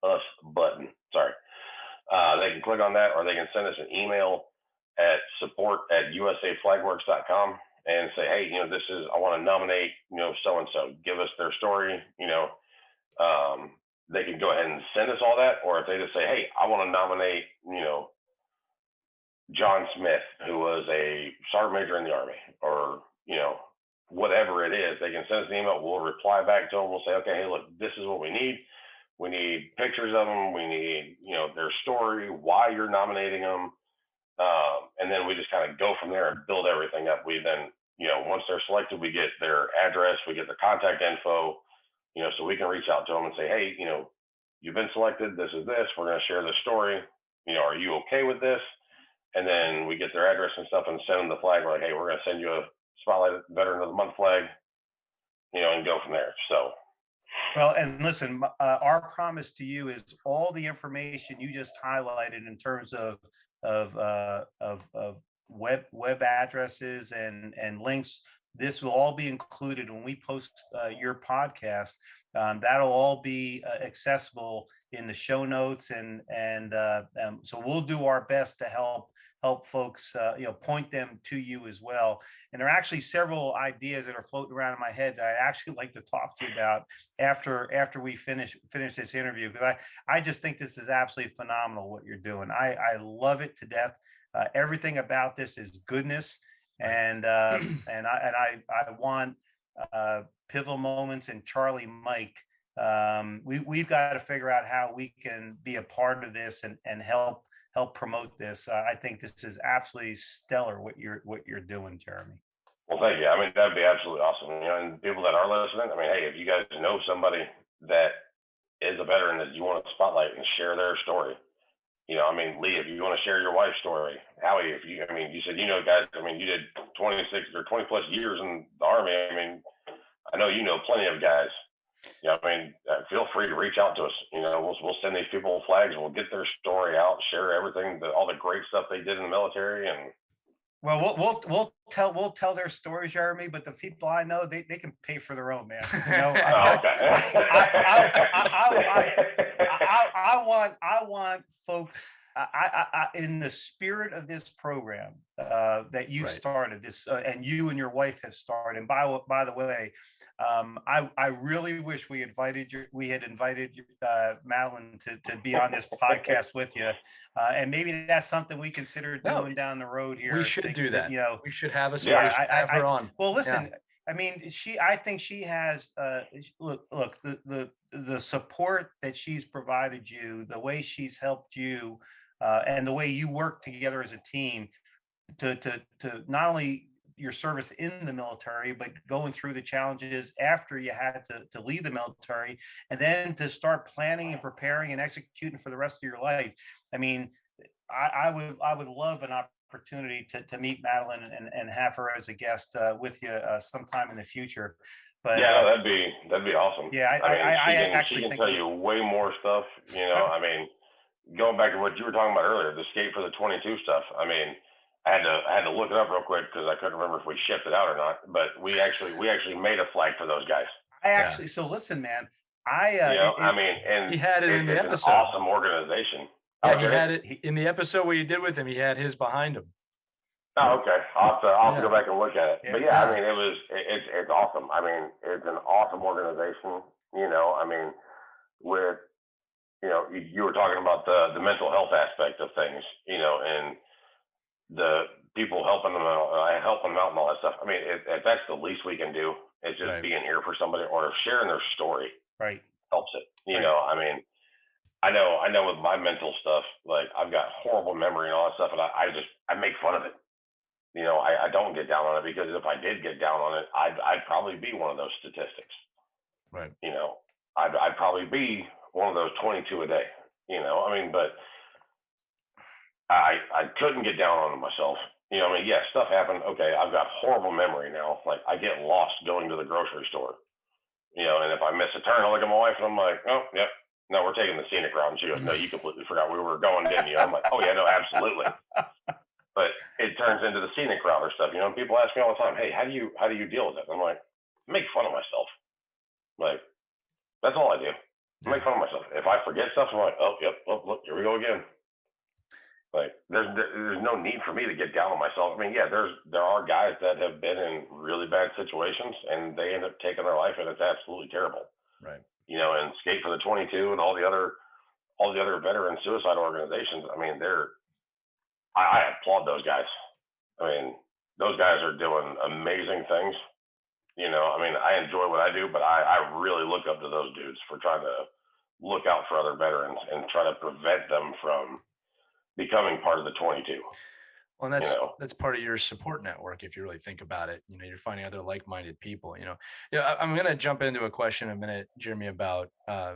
us button. Sorry. They can click on that, or they can send us an email at support@usaflagworks.com and say, hey, I want to nominate, so-and-so, give us their story. They can go ahead and send us all that. Or if they just say, hey, I want to nominate, John Smith, who was a sergeant major in the Army, or, whatever it is, they can send us an email. We'll reply back to them. We'll say, okay, hey, look, this is what we need. We need pictures of them. We need, their story, why you're nominating them. And then we just kind of go from there and build everything up. We then, once they're selected, we get their address, we get their contact info, so we can reach out to them and say, hey, you've been selected. This is this. We're going to share this story. Are you okay with this? And then we get their address and stuff and send them the flag. We're like, hey, we're going to send you a Spotlight Veteran of the Month flag, and go from there. So. Well, and listen, our promise to you is all the information you just highlighted in terms of web addresses and links. This will all be included when we post your podcast. That'll all be accessible in the show notes, and so we'll do our best to help folks, point them to you as well. And there are actually several ideas that are floating around in my head that I actually like to talk to you about after we finish this interview, because I just think this is absolutely phenomenal what you're doing. I love it to death. Everything about this is goodness, and I want Pivotal Moments and Charlie Mike. We've got to figure out how we can be a part of this and help help promote this. I think this is absolutely stellar what you're doing, Jeremy. Well, thank you. I mean, that'd be absolutely awesome. And people that are listening, I mean, hey, if you guys know somebody that is a veteran that you want to spotlight and share their story, I mean, Lee, if you want to share your wife's story, Howie, I mean, you said, guys, I mean, you did 26 or 20 plus years in the Army. I mean, I know plenty of guys. I mean, feel free to reach out to us. We'll send these people flags. We'll get their story out, share everything, all the great stuff they did in the military, and well, we'll tell their stories, Jeremy. But the people I know, they can pay for their own, man. I want folks. In the spirit of this program that you started this, and you and your wife have started. And by the way, I really wish we had invited Madeline to be on this podcast with you, and maybe that's something we consider doing down the road here. We should do that. We should have have her on. Well, listen. Yeah. I mean, I think she has. Look, the support that she's provided you, the way she's helped you, and the way you work together as a team to not only your service in the military, but going through the challenges after you had to leave the military, and then to start planning and preparing and executing for the rest of your life. I mean, I would love an opportunity to meet Madeline and have her as a guest with you sometime in the future. But yeah, that'd be awesome. Yeah, she can tell you way more stuff. I mean, going back to what you were talking about earlier, the skate for the 22 stuff. I mean, I had to look it up real quick because I couldn't remember if we shipped it out or not. But we actually made a flag for those guys. So listen, man. And he had it in the episode. An awesome organization. Yeah, he had it in the episode where you did with him. He had his behind him. Oh, okay. I'll have to go back and look at it. Yeah, but I mean, it's awesome. I mean, it's an awesome organization. I mean, with you were talking about the mental health aspect of things, and the people helping them out and all that stuff. I mean, if that's the least we can do, it's just being here for somebody or sharing their story. Right. Helps it. I mean, I know with my mental stuff, like I've got horrible memory and all that stuff, and I make fun of it. I don't get down on it, because if I did get down on it, I'd probably be one of those statistics. Right. I'd probably be one of those 22 a day. I mean, but I couldn't get down on it myself. I mean, yeah, stuff happened. Okay, I've got horrible memory now. Like I get lost going to the grocery store. And if I miss a turn, I look at my wife and I'm like, oh, yep. No, we're taking the scenic route. And she goes, no, you completely forgot where we were going, didn't you? I'm like, oh yeah, no, absolutely. But it turns into the scenic route or stuff. And people ask me all the time, hey, how do you deal with it? And I'm like, make fun of myself. Like, that's all I do. Make fun of myself. If I forget stuff, I'm like, oh, yep, oh, look, here we go again. Like, there's no need for me to get down on myself. I mean, yeah, there are guys that have been in really bad situations and they end up taking their life, and it's absolutely terrible. Right. And Skate for the 22 and all the other veteran suicide organizations. I mean, I applaud those guys. I mean, those guys are doing amazing things. I mean, I enjoy what I do, but I really look up to those dudes for trying to look out for other veterans and try to prevent them from becoming part of the 22. Well, and that's part of your support network. If you really think about it, you're finding other like-minded people, I'm going to jump into a question in a minute, Jeremy, about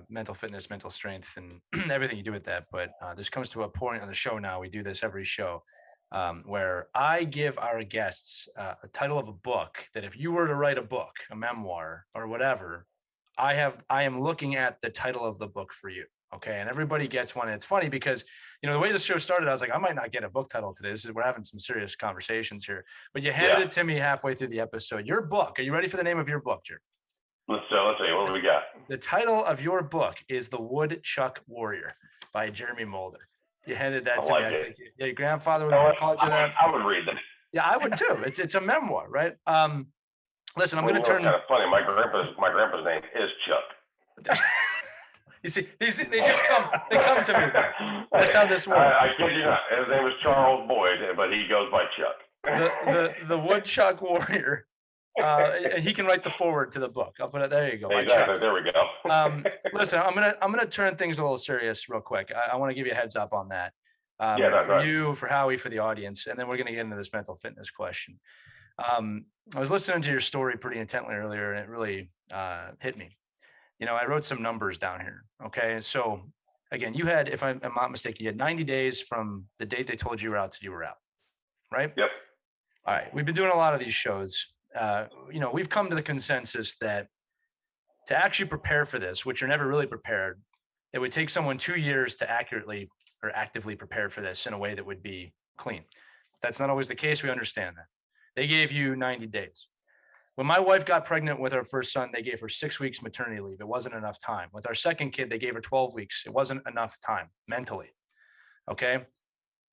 mental fitness, mental strength, and everything you do with that. But this comes to a point on the show now. We do this every show where I give our guests a title of a book that if you were to write a book, a memoir or whatever, I am looking at the title of the book for you. Okay. And everybody gets one. And it's funny because, the way this show started, I was like, I might not get a book title today. We're having some serious conversations here, but you handed it to me halfway through the episode. Your book. Are you ready for the name of your book, Jeremy? Let's see. What do we got? The title of your book is The Woodchuck Warrior by Jeremy Moulder. You handed that to me. I think your grandfather would have called you that. I would read that. Yeah, I would too. It's a memoir, right? Listen, I'm going to turn. Kind of funny. My grandpa's name is Chuck. You see, they come to me. That's how this works. I kid you not. His name is Charles Boyd, but he goes by Chuck. The Woodchuck Warrior. He can write the foreword to the book. I'll put it there. You go. Exactly. There we go. Listen, I'm gonna turn things a little serious real quick. I want to give you a heads up on that. Yeah, that's for right. you, for Howie, for the audience, and then we're going to get into this mental fitness question. I was listening to your story pretty intently earlier, and it really hit me. I wrote some numbers down here. Okay, so again, you had, if I'm not mistaken, you had 90 days from the date they told you were out to you were out, right? Yep. All right, we've been doing a lot of these shows. We've come to the consensus that to actually prepare for this, which you're never really prepared, it would take someone 2 years to accurately or actively prepare for this in a way that would be clean. That's not always the case. We understand that. They gave you 90 days. When my wife got pregnant with our first son, they gave her 6 weeks maternity leave. It wasn't enough time. With our second kid, they gave her 12 weeks. It wasn't enough time mentally. Okay.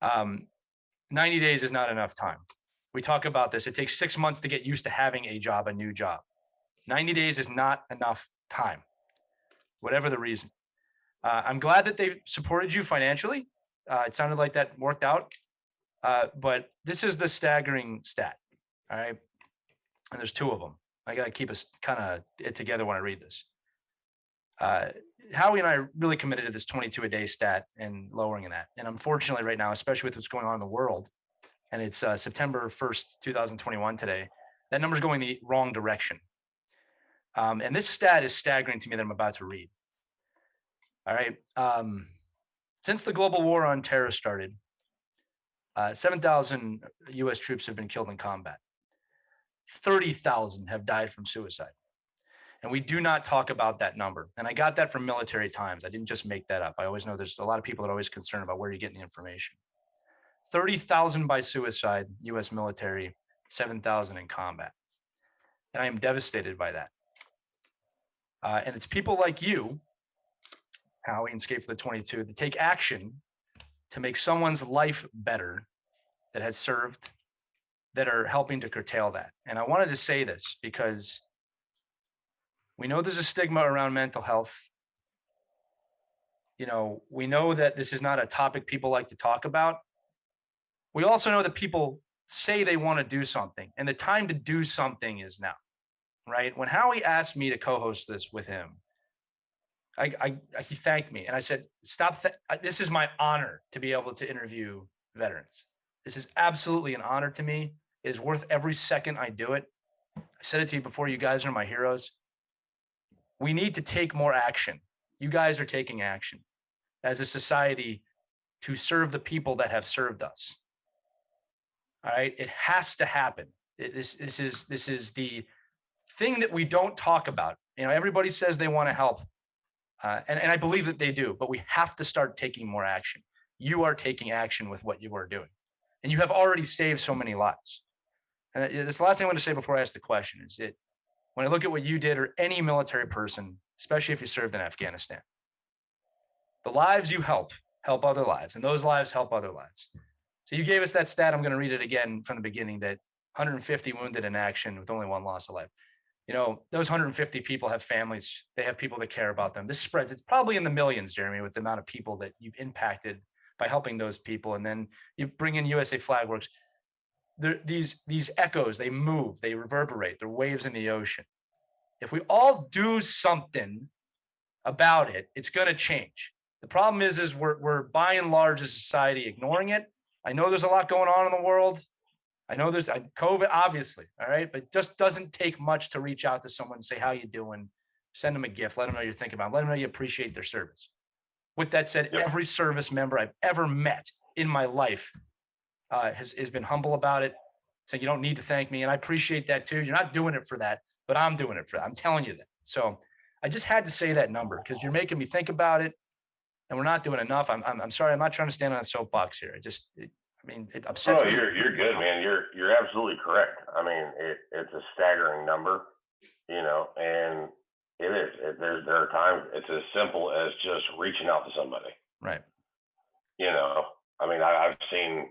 90 days is not enough time. We talk about this. It takes 6 months to get used to having a job, a new job. 90 days is not enough time, whatever the reason. I'm glad that they supported you financially. It sounded like that worked out. But this is the staggering stat. All right. And there's two of them. I got to keep us kind of it together when I read this. Howie and I are really committed to this 22 a day stat and lowering that. And unfortunately, right now, especially with what's going on in the world, and it's September 1st, 2021 today, that number's going the wrong direction. And this stat is staggering to me that I'm about to read. All right. Since the global war on terror started, 7,000 U.S. troops have been killed in combat. 30,000 have died from suicide. And we do not talk about that number. And I got that from Military Times. I didn't just make that up. I always know there's a lot of people that are always concerned about where you're getting the information. 30,000 by suicide, U.S. military, 7,000 in combat. And I am devastated by that. And it's people like you, Howie and Escape for the 22, that take action to make someone's life better that has served, that are helping to curtail that. And I wanted to say this because we know there's a stigma around mental health. We know that this is not a topic people like to talk about. We also know that people say they want to do something, and the time to do something is now, right? When Howie asked me to co-host this with him, he thanked me, and I said, "Stop! This is my honor to be able to interview veterans. This is absolutely an honor to me. It is worth every second I do it. I said it to you before. You guys are my heroes. We need to take more action. You guys are taking action as a society to serve the people that have served us. All right, it has to happen. This is the thing that we don't talk about. Everybody says they want to help, and I believe that they do, but we have to start taking more action. You are taking action with what you are doing, and you have already saved so many lives. And this the last thing I want to say before I ask the question is that when I look at what you did, or any military person, especially if you served in Afghanistan, the lives you help other lives, and those lives help other lives. So you gave us that stat. I'm going to read it again from the beginning, that 150 wounded in action with only one loss of life. Those 150 people have families. They have people that care about them. This spreads. It's probably in the millions, Jeremy, with the amount of people that you've impacted by helping those people. And then you bring in USA Flagworks. These echoes, they move, they reverberate, they're waves in the ocean. If we all do something about it, it's going to change. The problem is we're by and large as a society ignoring it. I know there's a lot going on in the world. I know there's COVID, obviously, all right, but it just doesn't take much to reach out to someone and say, "How you doing?" Send them a gift. Let them know you're thinking about them. Let them know you appreciate their service. With that said, every service member I've ever met in my life has been humble about it, saying, "You don't need to thank me." And I appreciate that too. You're not doing it for that, but I'm doing it for that. I'm telling you that. So I just had to say that number because you're making me think about it, and we're not doing enough. I'm sorry. I'm not trying to stand on a soapbox here. It upsets No, me. you're good, man. You're absolutely correct. I mean, it's a staggering number, and it is. There are times it's as simple as just reaching out to somebody. Right. I mean, I've seen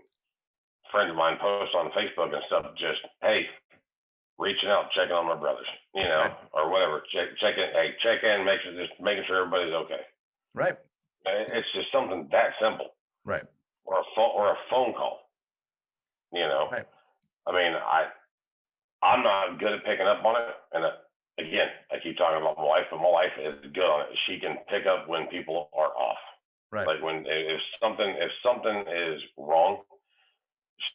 friends of mine post on Facebook and stuff, just, hey, reaching out, checking on my brothers, Right. or whatever. Check in, making sure everybody's okay. Right. It's just something that simple. Right. Or a phone call. Right. I mean, I'm not good at picking up on it, and again, I keep talking about my wife, but my wife is good on it. She can pick up when people are off. Right. Like when if something is wrong,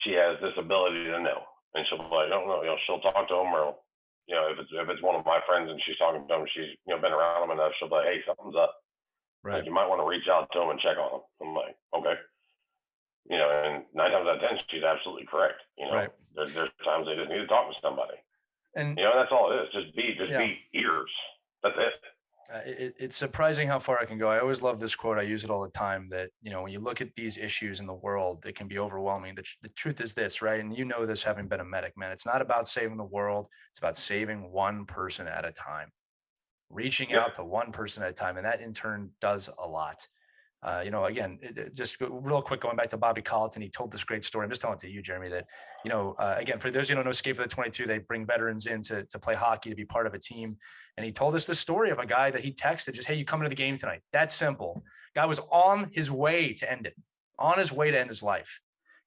she has this ability to know, and she'll be like, "Oh no," she'll talk to him, or if it's one of my friends and she's talking to him, she's been around him enough. She'll be like, "Hey, something's up. Like Right. you might want to reach out to him and check on him." I'm like, "Okay." And 9 times out of 10, she's absolutely correct. Right. There's times they just need to talk to somebody. And That's all it is. Just yeah, be ears. That's it. it's surprising how far I can go. I always love this quote. I use it all the time that, when you look at these issues in the world, it can be overwhelming. The truth is this, right? And this having been a medic, man, it's not about saving the world. It's about saving one person at a time, reaching Yep. out to one person at a time. And that in turn does a lot. Again, just real quick, going back to Bobby Colleton, he told this great story. I'm just telling it to you, Jeremy, that, again, for those who don't know, Skate for the 22, they bring veterans in to play hockey, to be part of a team. And he told us the story of a guy that he texted, just, "Hey, you coming to the game tonight?" That's simple. Guy was on his way to end it, on his way to end his life.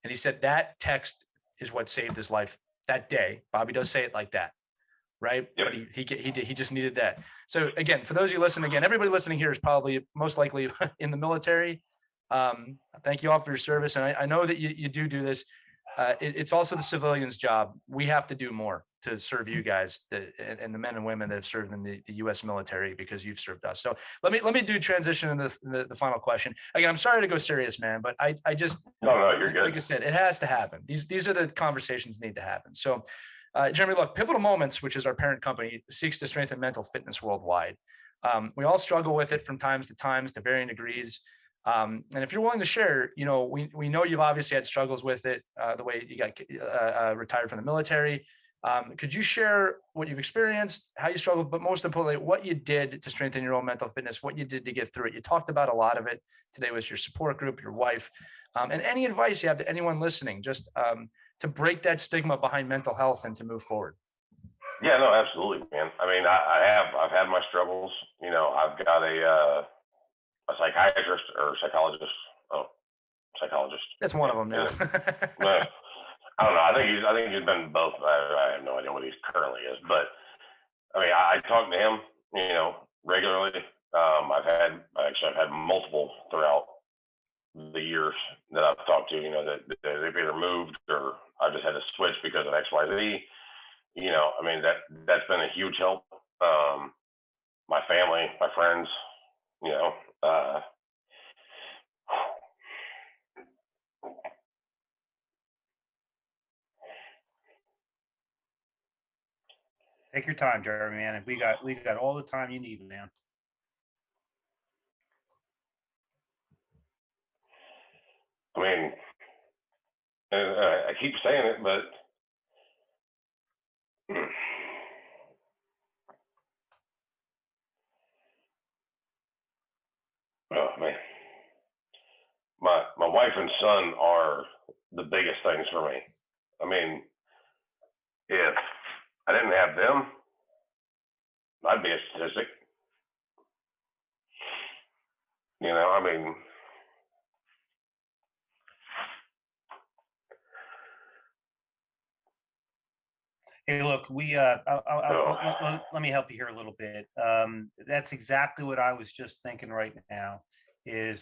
And he said that text is what saved his life that day. Bobby does say it like that. Right. Yep. But he just needed that. So again, for those of you listening, again, everybody listening here is probably most likely in the military. Thank you all for your service. And I know that you do this. It's also the civilians' job. We have to do more to serve you guys and the men and women that have served in the U.S. military, because you've served us. So let me do transition into the final question. Again, I'm sorry to go serious, man, but I just, No, you're good. like I said, it has to happen. These are the conversations that need to happen. So Jeremy, look, Pivotal Moments, which is our parent company, seeks to strengthen mental fitness worldwide. We all struggle with it from times to varying degrees. And if you're willing to share, we know you've obviously had struggles with it, the way you got retired from the military. Could you share what you've experienced, how you struggled, but most importantly, what you did to strengthen your own mental fitness, what you did to get through it? You talked about a lot of it today with your support group, your wife, and any advice you have to anyone listening, just to break that stigma behind mental health and to move forward. Yeah, no, absolutely, man. I mean, I've had my struggles. I've got a psychiatrist or psychologist. Oh, psychologist. That's one of them now. I don't know. I think he's been both. I have no idea what he currently is, but I mean, I talk to him, regularly. I've had multiple throughout the years that I've talked to. That they've either moved or I've just had to switch because of X, Y, Z. I mean, that's been a huge help. My family, my friends, Take your time, Jeremy, man. And we got all the time you need, man. I mean, I keep saying it, but oh man, my wife and son are the biggest things for me. I mean, if I didn't have them, I'd be a statistic. I mean, Hey, look, let me help you here a little bit. That's exactly what I was just thinking right now. And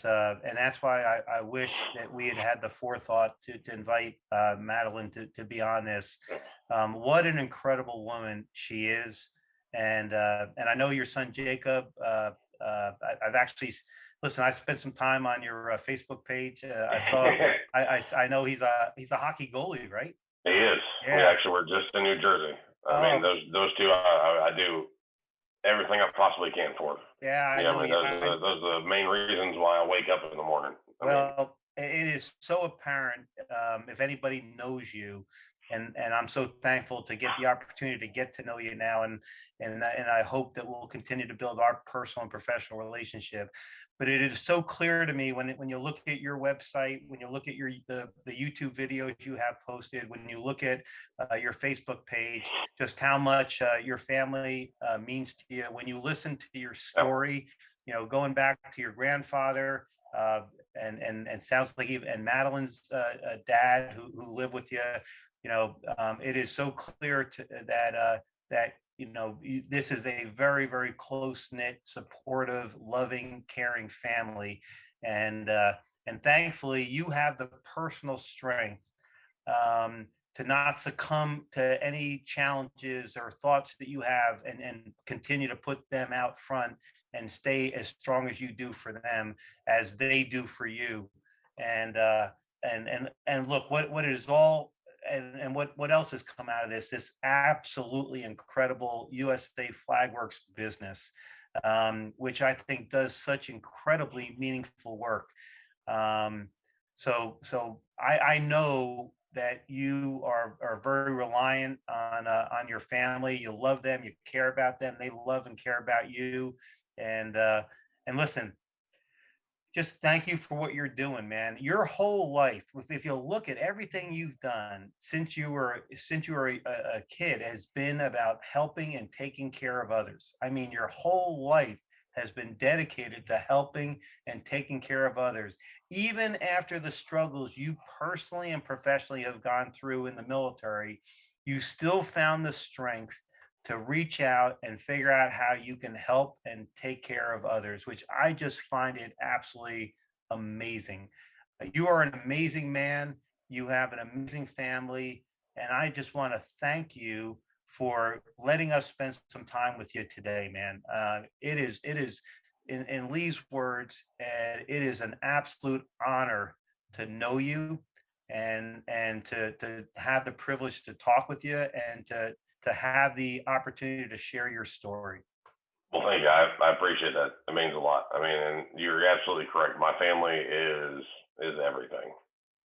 that's why I wish that we had the forethought to invite Madeline to be on this. What an incredible woman she is, and I know your son Jacob. I've actually listen. I spent some time on your Facebook page. I saw. I know he's a hockey goalie, right? He is. Yeah. We actually were just in New Jersey. I mean, those two, I do everything I possibly can for. Yeah, I mean, those are the main reasons why I wake up in the morning. It is so apparent if anybody knows you, and I'm so thankful to get the opportunity to get to know you now, and I hope that we'll continue to build our personal and professional relationship. But it is so clear to me when you look at your website, when you look at the YouTube videos you have posted, when you look at your Facebook page, just how much your family means to you. When you listen to your story, going back to your grandfather, and sounds like and Madeline's dad who lived with you, it is so clear that this is a very, very close knit, supportive, loving, caring family. And thankfully you have the personal strength to not succumb to any challenges or thoughts that you have, and continue to put them out front and stay as strong as you do for them as they do for you. And look, what is all, and what else has come out of this absolutely incredible USA Flagworks business, which I think does such incredibly meaningful work. So I know that you are very reliant on your family. You love them, you care about them, they love and care about you. And listen, just thank you for what you're doing, man. Your whole life, if you look at everything you've done since you were a kid, has been about helping and taking care of others. I mean, your whole life has been dedicated to helping and taking care of others. Even after the struggles you personally and professionally have gone through in the military, you still found the strength to reach out and figure out how you can help and take care of others, which I just find it absolutely amazing. You are an amazing man. You have an amazing family. And I just want to thank you for letting us spend some time with you today, man. It is in Lee's words, and it is an absolute honor to know you, and to have the privilege to talk with you, and to have the opportunity to share your story. Well, thank you. I appreciate that. It means a lot. I mean, and you're absolutely correct. My family is everything.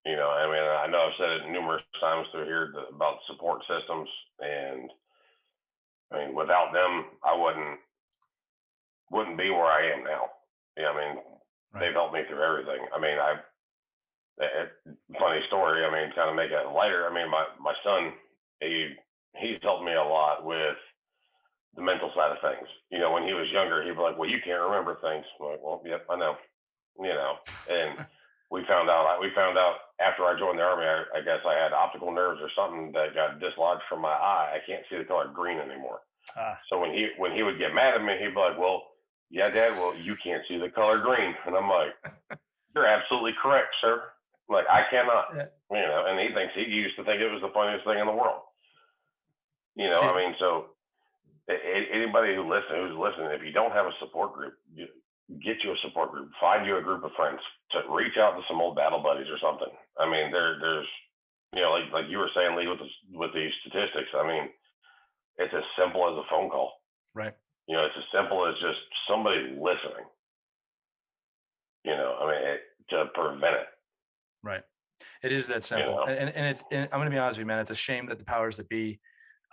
You know, I mean, I know I've said it numerous times through here about support systems, and I mean, without them, I wouldn't be where I am now. Yeah, I mean, they've helped me through everything. I mean, funny story. I mean, kind of make it lighter. I mean, my son, he's helped me a lot with the mental side of things. You know, when he was younger, he'd be like, "Well, you can't remember things." I'm like, "Well, yep, I know." You know, and we found out after I joined the Army, I guess I had optical nerves or something that got dislodged from my eye. I can't see the color green anymore. So when he would get mad at me, he'd be like, "Well, yeah, Dad, well, you can't see the color green." And I'm like, "You're absolutely correct, sir. Like, I cannot." You know, and he used to think it was the funniest thing in the world. You know, I mean, so anybody who's listening, if you don't have a support group, get you a support group, find you a group of friends, to reach out to some old battle buddies or something. I mean, there's, you know, like you were saying, Lee, with these statistics, I mean, it's as simple as a phone call. Right. You know, it's as simple as just somebody listening. You know, I mean, to prevent it. Right. It is that simple. You know? And I'm going to be honest with you, man, it's a shame that the powers that be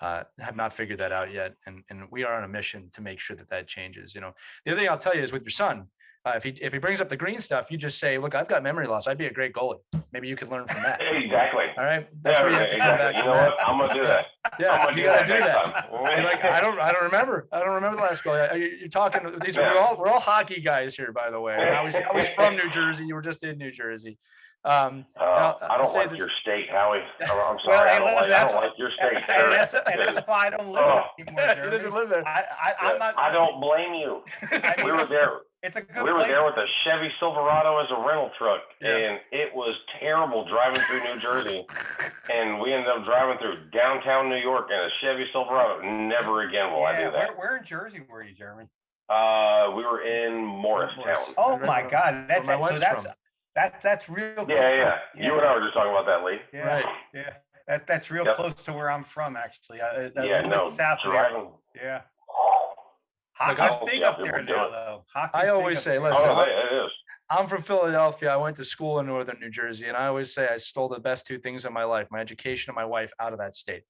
have not figured that out yet. And we are on a mission to make sure that changes. You know, the other thing I'll tell you is with your son, if he brings up the green stuff, you just say, "Look, I've got memory loss. I'd be a great goalie. Maybe you could learn from that." Exactly. All right. That's where you have to come back. You know what? I'm gonna do that. Yeah, you got to do that. Like, I don't remember. I don't remember the last goal. You're talking. We're all hockey guys here, by the way. I was from New Jersey. You were just in New Jersey. I don't like your state, Howie. I'm sorry. Well, I don't like your state. And that's why I don't live there anymore. He doesn't live there. I don't blame you. We were there. It's a good We were place. there with a Chevy Silverado as a rental truck, and it was terrible driving through New Jersey. And we ended up driving through downtown New York in a Chevy Silverado. Never again will I do that. Where in Jersey were you, Jeremy? We were in Morristown. Oh my God, that's real. Yeah. You and I were just talking about that, Lee. Yeah, right. Yeah. That's real close to where I'm from, actually. South driving. Yeah. Hockey's big up there now, though. I always say, listen, it is. I'm from Philadelphia. I went to school in northern New Jersey, and I always say I stole the best two things in my life: my education and my wife out of that state.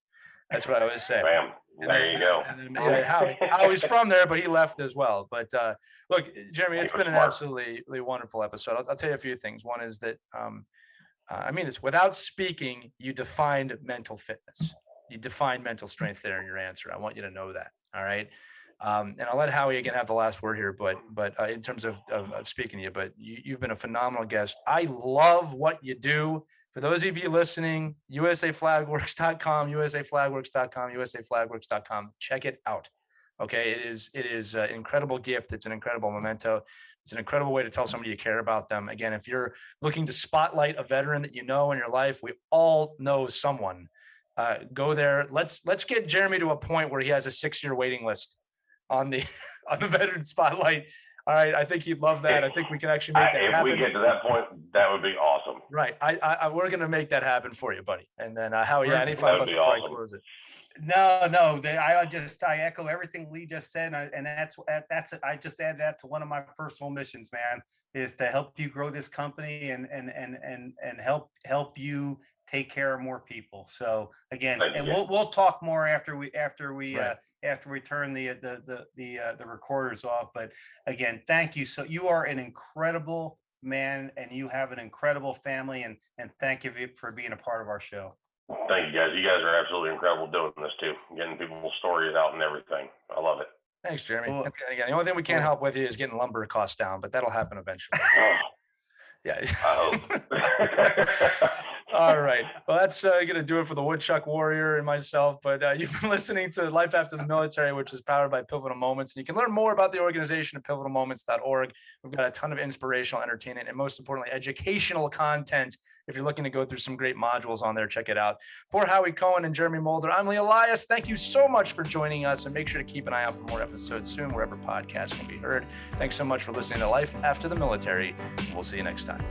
That's what I always say. Bam. There you go. And then, Howie's from there, but he left as well. But look, Jeremy, it's been an absolutely wonderful episode. I'll tell you a few things. One is that, I mean this, without speaking, you defined mental fitness. You defined mental strength there in your answer. I want you to know that. All right. And I'll let Howie again have the last word here, but in terms of speaking to you, but you've been a phenomenal guest. I love what you do. For those of you listening, usaflagworks.com, usaflagworks.com, usaflagworks.com. Check it out. Okay. It is an incredible gift. It's an incredible memento. It's an incredible way to tell somebody you care about them. Again, if you're looking to spotlight a veteran that you know in your life, we all know someone. Go there. Let's get Jeremy to a point where he has a 6-year waiting list on the on the veteran spotlight. All right, I think he'd love that. I think we can actually make that happen. If we get to that point, that would be awesome. Right. We're going to make that happen for you, buddy. And then Howie, any final thoughts before I close it? No. I echo everything Lee just said, and that's I just added that to one of my personal missions, man, is to help you grow this company and help you take care of more people. So again, and we'll talk more after we turn the recorders off. But again, thank you. So you are an incredible man, and you have an incredible family, and thank you for being a part of our show. Thank you, guys. You guys are absolutely incredible doing this too, getting people's stories out and everything. I love it. Thanks, Jeremy. Cool. Again, the only thing we can't help with you is getting lumber costs down, but that'll happen eventually. Yeah. All right. Well, that's going to do it for the Woodchuck Warrior and myself. But you've been listening to Life After the Military, which is powered by Pivotal Moments. And you can learn more about the organization at pivotalmoments.org. We've got a ton of inspirational, entertainment, and most importantly, educational content. If you're looking to go through some great modules on there, check it out. For Howie Cohen and Jeremy Moulder, I'm Lee Elias. Thank you so much for joining us, and make sure to keep an eye out for more episodes soon, wherever podcasts can be heard. Thanks so much for listening to Life After the Military. We'll see you next time.